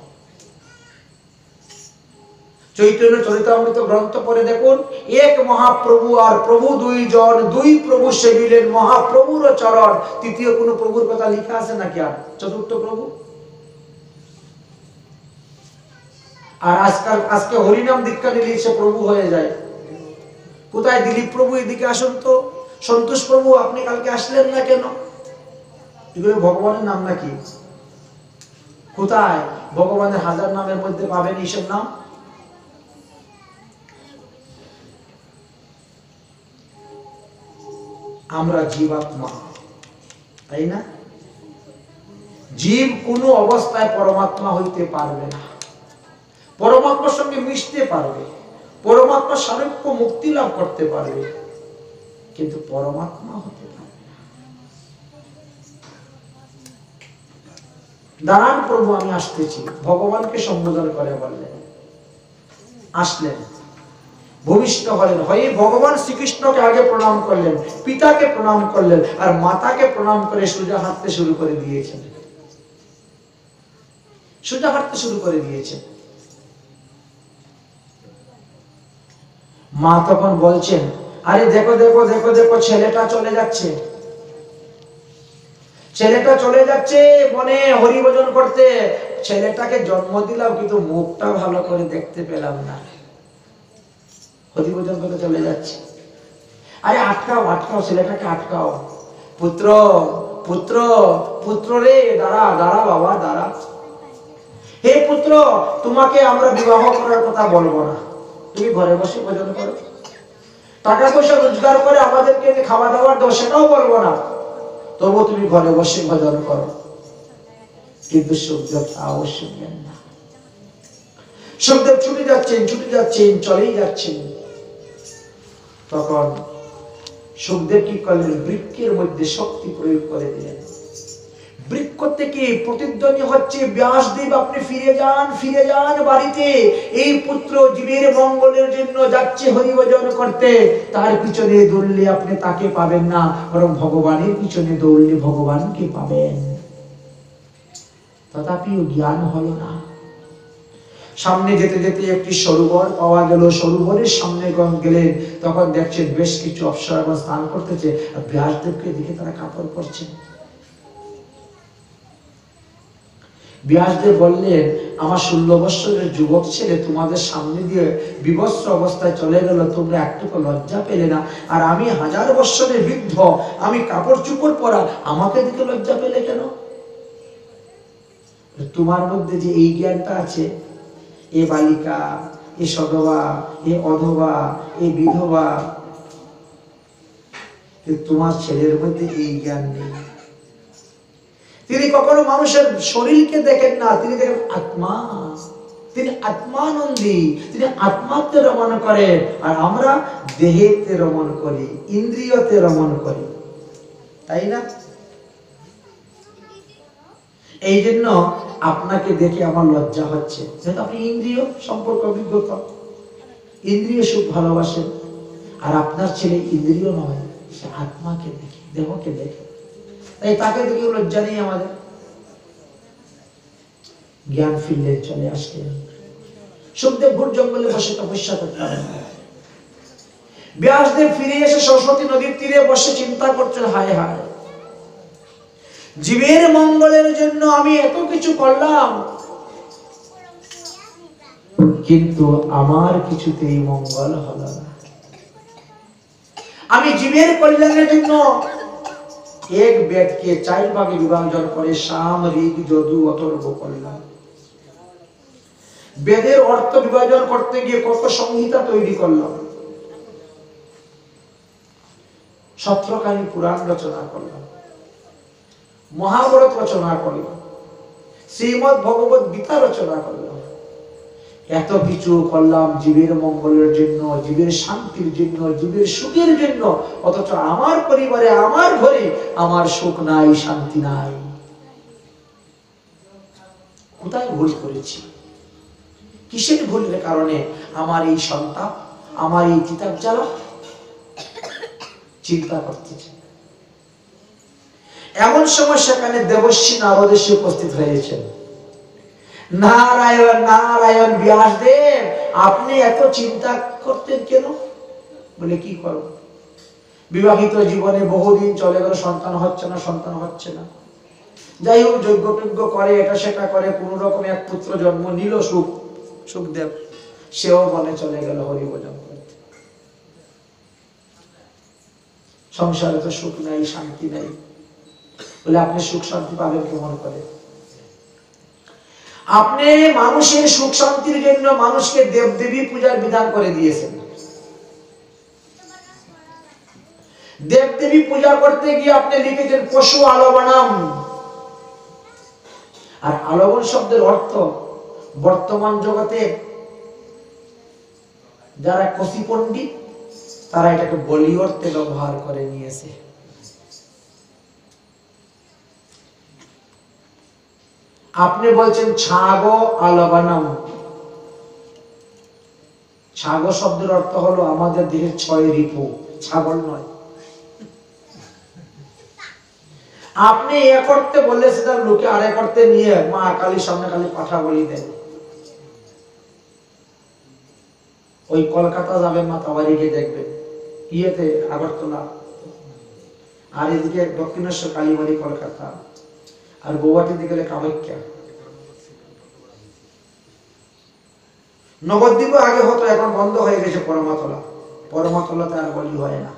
চৈতন্য চরিতামৃত গ্রন্থ পড়ে দেখুন, এক মহাপ্রভু আর প্রভু দুইজন, দুই প্রভু সেবিলেন মহাপ্রভুর চরণ। তৃতীয় কোন প্রভুর কথা লেখা আছে নাকি? আর চতুর্থ প্রভু। আর আজকে হরিনাম দীক্ষা নিলে সে প্রভু হয়ে যায়। কোথায় দিলীপ প্রভু? এদিকে আসুন তো। সন্তোষ প্রভু, আপনি কালকে আসলেন না কেন? এগুলো ভগবানের নাম নাকি? কোথায়? ভগবানের হাজার নামের মধ্যে পাবেন এইসব নাম? আমরা জীবাত্মা, তাই না? জীব কোনো অবস্থায় পরমাত্মা হইতে পারবে না। পরমাত্মার সঙ্গে মিশতে পারবে, পরমাত্মার সারূপ্য মুক্তি লাভ করতে পারবে, কিন্তু পরমাত্মা হতে পারবে না। দাঁড়ান প্রভু, আমি আসতেছি। ভগবানকে সম্বোধন করে বললেন, আসলেন, ভূমিষ্ঠ হলেন। হয়ে ভগবান শ্রীকৃষ্ণকে আগে প্রণাম করলেন, পিতাকে প্রণাম করলেন, আর মাতাকে প্রণাম করে সোজা হাঁটতে শুরু করে দিয়েছেন। সোজা হাঁটতে শুরু করে দিয়েছেন। মা তখন বলছেন, আরে দেখো দেখো দেখো দেখো, ছেলেটা চলে যাচ্ছে, ছেলেটা চলে যাচ্ছে বনে হরিভজন করতে। ছেলেটাকে জন্ম দিলাম, কিন্তু মুখটা ভালো করে দেখতে পেলাম না। হরিভজন করতে চলে যাচ্ছে। আরে আটকাও আটকাও, ছেলেটাকে আটকাও। পুত্র পুত্র পুত্র রে, দাঁড়া দাঁড়া বাবা দাঁড়া। হে পুত্র, তোমাকে আমরা বিবাহ করার কথা বলবো না, তুমি ঘরে বসে ভজন করো। টাকা পয়সা রোজগার করে আমাদেরকে খাওয়া দাওয়ার দাও, সেটাও বলবো না, তবু তুমি ঘরে বসে ভজন করো। কিন্তু সুখদেব শুনলেন না। সুখদেব ছুটে যাচ্ছেন, চলেই যাচ্ছেন। তখন সুখদেব কি করলেন? বৃক্ষের মধ্যে শক্তি প্রয়োগ করে দিলেন। বৃক্ষ থেকে প্রতিধ্বনি হচ্ছে, ব্যাসদেব আপনি ফিরে যান বাড়িতে। এই পুত্র জীবের মঙ্গলের জন্য যাচ্ছে হরিভজন করতে, তার পিছনে দৌড়লে আপনি তাকে পাবেন না, বরং ভগবানের পিছনে দৌড়লে ভগবানকে পাবেন। তথাপিও জ্ঞান হলো না। সামনে যেতে যেতে একটি সরোবর পাওয়া গেল। সরোবরের সামনে গেলেন, তখন দেখছেন বেশ কিছু অপ্সরাগণ স্নান করতেছে, আর ব্যাসদেবকে দেখে তারা কাপড় পরছেন। ব্যাসদেব বললেন, আমার 16 বৎসরের যুবক ছেলে তোমাদের সামনে দিয়ে বিবস্ত্র অবস্থায় চলে গেল, তোমরা একটুকু লজ্জা পেলে না? আর আমি 1000 বৎসরের বৃদ্ধ, আমি কাপড় চুপড় পরা, আমাকে দেখে লজ্জা পেলে কেন? তোমার মধ্যে যে এই জ্ঞানটা আছে, এ বালিকা, এ সধবা, এ অধবা, এ বিধবা, তোমার ছেলের মধ্যে এই জ্ঞান নেই। তিনি কখনো মানুষের শরীরকে দেখেন না, তিনি দেখেন আত্মা। তিনি আত্মানন্দী, তিনি আত্মাতে রমণ করেন, আর আমরা দেহেতে রমণ করি, ইন্দ্রিয়তে রমণ করি, তাই না? এই জন্য আপনাকে দেখে আমার লজ্জা হচ্ছে, যেহেতু আপনি ইন্দ্রিয় সম্পর্ক অভিজ্ঞতা, ইন্দ্রিয় সুখ ভালোবাসেন। আর আপনার ছেলে ইন্দ্রিয় নয়, সে আত্মাকে দেখে, দেহকে দেখে, তাই তাকে দেখে লজ্জা নেই আমাদের। জ্ঞান ফিরলে চলে আসলে সুখদেব ঘুর জঙ্গলে বসে তপস্যা করতেন। ব্যাসদেব ফিরে এসে সরস্বতী নদীর তীরে বসে চিন্তা করছেন, হায় হায়, জীবের মঙ্গলের জন্য আমি এত কিছু করলাম, কিন্তু আমার কিছুতেই মঙ্গল হলো না। আমি জীবের কল্যাণের জন্য এক বেদকে 4 ভাগে বিভাজন করে সাম, ঋগ, যজু, অথর্ব করলাম। বেদের অর্থ বিভাজন করতে গিয়ে কত সংহিতা তৈরি করলাম, সত্রকারী পুরাণ রচনা করলাম, মহাভারত রচনা করলাম, শ্রীমদ্ ভগবত গীতা রচনা করলাম। এত কিছু করলাম জীবের মঙ্গলের জন্য, জীবের শান্তির জন্য, জীবের সুখের জন্য, অথচ আমার পরিবারে, আমার ঘরে আমার সুখ নাই, শান্তি নাই। কোথায় ভুল করেছি? কিসের ভুলের কারণে আমার এই সন্তাপ, আমার এই চিতাপ জ্বালা? চিন্তা করতেছে। এমন সময় সেখানে দেবশ্রী নারদ এসে উপস্থিত হয়েছেন। নারায়ণ নারায়ণ ব্যাসদেব, আপনি এত চিন্তা করতেন কেন? বলে কি করব, বিবাহিত জীবনে বহুদিন চলে গেল, সন্তান হচ্ছে না, সন্তান হচ্ছে না। যাই হোক, যজ্ঞ টজ্ঞ করে, এটা সেটা করে, কোন রকম এক পুত্র জন্ম নিল সুখদেব, সেও বনে চলে গেল হরিভজন করতে। সংসারে তো সুখ নাই, শান্তি নাই। বলে আপনি সুখ শান্তি পাবেন কেমন করে? আপনি মানুষের সুখ শান্তির জন্য মানুষকে দেবদেবী পূজার বিধান করে দিয়েছেন। দেবদেবী পূজা করতে গিয়ে আপনি লিখেছেন পশু আলবনাম। আর আলবন শব্দের অর্থ বর্তমান জগতে যারা কসি পণ্ডিত, তারা এটাকে বলি অর্থে ব্যবহার করে নিয়েছে। আপনি বলছেন ছাগ আলবানাম। ছাগ শব্দের অর্থ হলো আমাদের দেহের 6 রিপু, ছাগল নয়। আপনি এ করতে বললে সেটা লোকে আরে করতে নিয়ে মা কালীর সামনে খালি পাঠা বলি দেন। ওই কলকাতা যাবেন, মাতাবাড়ি গিয়ে দেখবেন, ইয়েতে আগরতলা, আর এদিকে দক্ষিণেশ্বর, কালীবাড়ি কলকাতা, আর গৌহাটিতে গেলে কামাখ্যা। নবদ্বীপে আগে হতো, এখন বন্ধ হয়ে গেছে পরমাতলা। পরমাতলাতে আর বলি হয় না,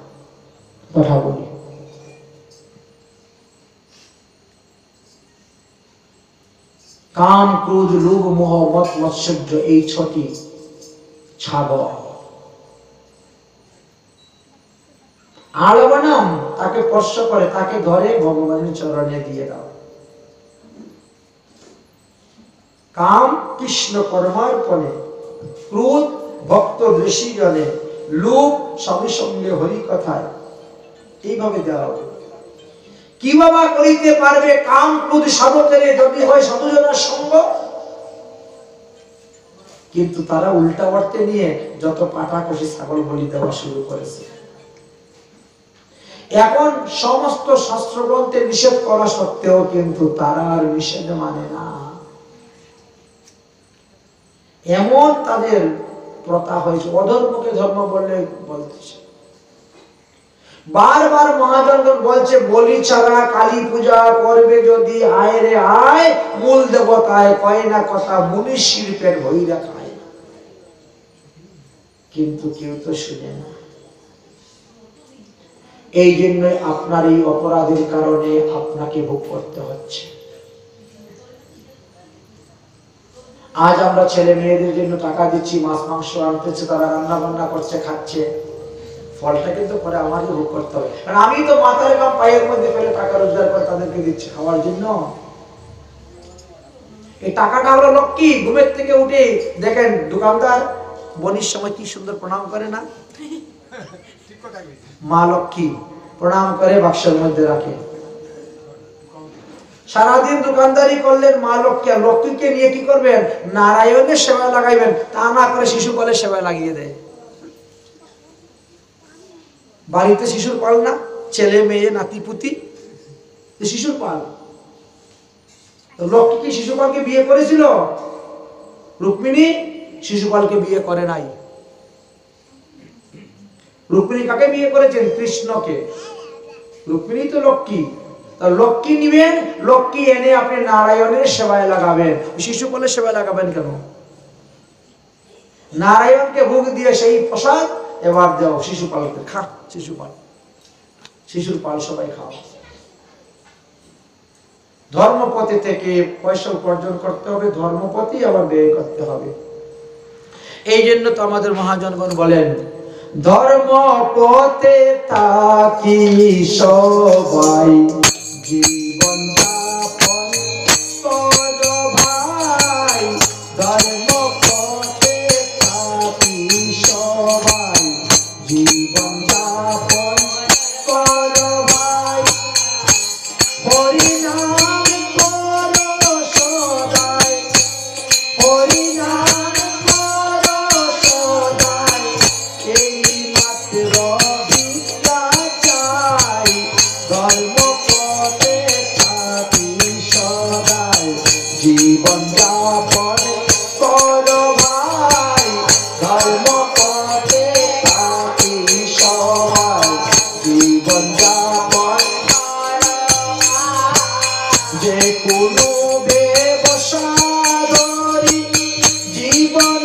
কথা বলি। কাম, ক্রোধ, লোভ, মোহ, মত, মৎসর্য, এই 6টি ছাগল। আলবানাম, তাকে স্পর্শ করে, তাকে ধরে ভগবানের চরণে দিয়ে দাও। কাম কৃষ্ণ কর্মার্পণে, ক্রোধ ভক্ত ঋষি জনে, লোভ স্বামী সঙ্গে হরি কথায়। এইভাবে দেওয়া হবে। কি বাবা করিতে পারবে কাম ক্রোধ সাধকের যদি হয় সাধুজনের সঙ্গ? কিন্তু তারা উল্টা অর্থে নিয়ে যত পাটা কষি ছাগল বলি দেওয়া শুরু করেছে। এখন সমস্ত শাস্ত্রগ্রন্থে নিষেধ করা সত্ত্বেও কিন্তু তারা আর নিষেধ মানে না। এমন তাদের প্রথা হয়েছে, অধর্মকে ধর্ম বললে বলতেছে। বারবার মহাজন বলছে বলি ছাড়া কালী পূজা করবে যদি, আয় রে আয় মূল দেবতায়, কয় না কথা মুনি শিল্পের ভৈরা খায়। কিন্তু কেউ তো শুনে না। এই জন্য আপনার এই অপরাধের কারণে আপনাকে ভোগ করতে হচ্ছে। আজ আমরা ছেলে মেয়েদের জন্য টাকা দিচ্ছি, মাছ মাংস আনতেছে, তারা রান্না বান্না করছে, খাচ্ছে, ফলটা কিন্তু পরে আমারই ভোগ করতে হবে। কারণ আমি তো মাথার ঘাম পায়ের মধ্যে ফেলে টাকা রোজগার করে তাদেরকে দিচ্ছি খাওয়ার জন্য। এই টাকাটা হলো লক্ষ্মী। ঘুমের থেকে উঠে দেখেন দোকানদার বনির সময় কি সুন্দর প্রণাম করে না? মা লক্ষ্মী প্রণাম করে বাক্সের মধ্যে রাখে। সারাদিন দোকানদারি করলেন মা লক্ষ্মী, আর লক্ষ্মীকে নিয়ে কি করবেন? নারায়ণের সেবায় লাগাইবেন। তা না করে শিশুপালের সেবায় লাগিয়ে দেয়। বাড়িতে শিশুর পাল না, ছেলে মেয়ে নাতি পুতি, শিশুর পাল। লক্ষ্মী কি শিশুপালকে বিয়ে করেছিল? রুক্মিণী শিশুপালকে বিয়ে করে নাই। রুক্মিণী কাকে বিয়ে করেছেন? কৃষ্ণকে। রুক্মিণী তো লক্ষ্মী। লক্ষ্মী নিবেন, লক্ষ্মী এনে আপনি নারায়ণের সেবায় লাগাবেন। শিশুপালের সেবায় লাগাবেন কেন? নারায়ণকে ভোগ দিয়ে সেই প্রসাদ এবার দেও শিশুপালকে, খা শিশুপাল, শিশুর পাল সবাই খাও। ধর্মপথে থেকে পয়সা উপার্জন করতে হবে, ধর্মপথে আবার ব্যয় করতে হবে। এই জন্য তো আমাদের মহাজনগণ বলেন, ধর্মপথে থাকি সবাই জীবন যাপন করো ভাই, ধর্মপথে থাকি সবাই জীবন যাপন করো ভাই, হরি নাম করো সদাই, হরি নাম করো সদাই, এই মাত্র ভিক্ষা চাই, ধর্মপথে থাকি সদাই জীবন যাপন করো ভাই, ধর্মপথে থাকি সবাই জীবন যাপন, যে কোনো ব্যবসা ধরি জীবন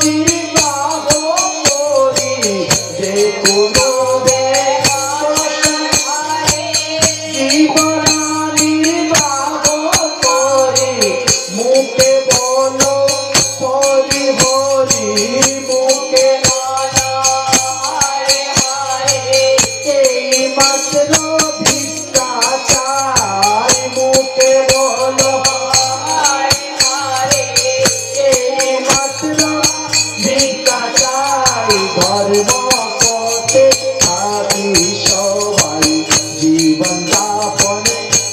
নির্বাহ করি, যে কোনো ব্যবসা জীবন নির্বাহ করি, মুখে বলো হরি হরি, মুখে এই মাত্র ভিক্ষা চাই, মুখে বলো এই মাত্র ভিক্ষা চাই, ধর্মপথে থাকি সবাই জীবন যাপন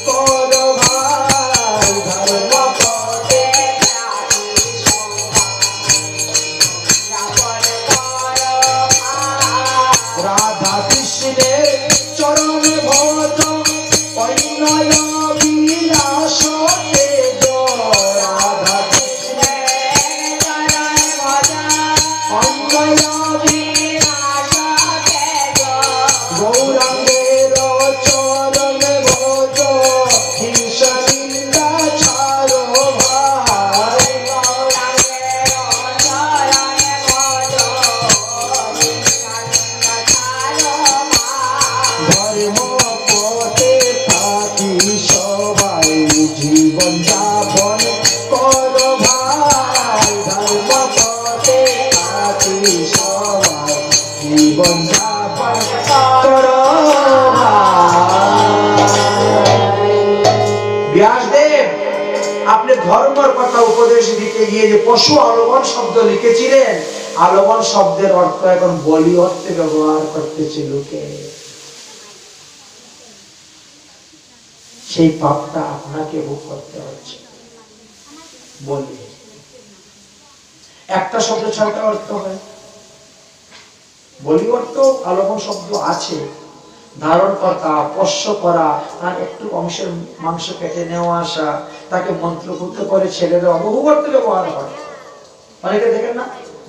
করো ভাই, ধর্মপথে থাকি সবাই যাপন করো ভাই, রাধা কৃষ্ণের চরণ ভজ অন্যয় বিলাস তেজ, রাধা কৃষ্ণের চরণ ভজ অন্যয় বিলাস তেজ, গৌরাঙ্গের চরণ ভজ হিংসা নিন্দা ছাড়ো ভাই, গৌরাঙ্গের চরণ ভজ হিংসা নিন্দা ছাড়ো ভাই, ধর্মপথে থাকি সবাই জীবন যাপন করো ভাই, ধর্মপথে থাকি সবাই জীবন যাপন করো ভাই। ব্যাসদেব আপনি ধর্মের কথা উপদেশ দিতে গিয়ে যে পশু আলোবন শব্দ লিখেছিলেন, আলোবন শব্দের অর্থ এখন বলি অর্থে ব্যবহার করতেছে লোকে, সেই পাপটা আপনাকে ভোগ করতে হচ্ছে। বলি একটা শব্দ ছয়টা অর্থ হয়, বলি অর্থ আলোবন শব্দ আছে, ধারণ করা, পোষ্য করা, তার একটু অংশের মাংস কেটে নেওয়া আসা, তাকে মন্ত্রপুত করে ছেড়ে দেওয়া, বহু অর্থে ব্যবহার হয়। অনেকে দেখেন না,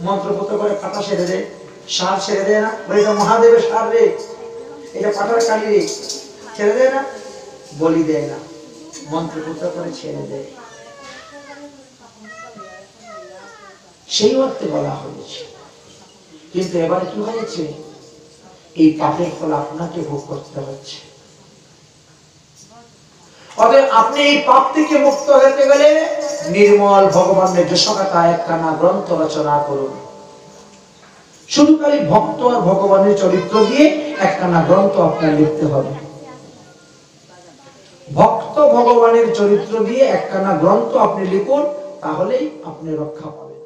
মন্ত্রপুত করে পাতা ছেড়ে দেয়, সার ছেড়ে দেয় না, এটা মহাদেবের সার রে, এটা পাঠার কালি রে, ছেড়ে দেয় না, বলি দেয় না, মন্ত্রপুত করে ছেড়ে দেয়, সেই অর্থে বলা হয়েছে। কিন্তু এবারে কি হয়েছে, এই পাপের ফল আপনাকে ভোগ করতে হচ্ছে। অতএব আপনি এই পাপ থেকে মুক্ত হতে গেলে নির্মল ভগবানের যশোগাথা একখানা গ্রন্থ রচনা করুন। শুধু খালি ভক্ত আর ভগবানের চরিত্র দিয়ে একখানা গ্রন্থ আপনার লিখতে হবে। ভক্ত ভগবানের চরিত্র দিয়ে একখানা গ্রন্থ আপনি লিখুন, তাহলেই আপনি রক্ষা পাবেন।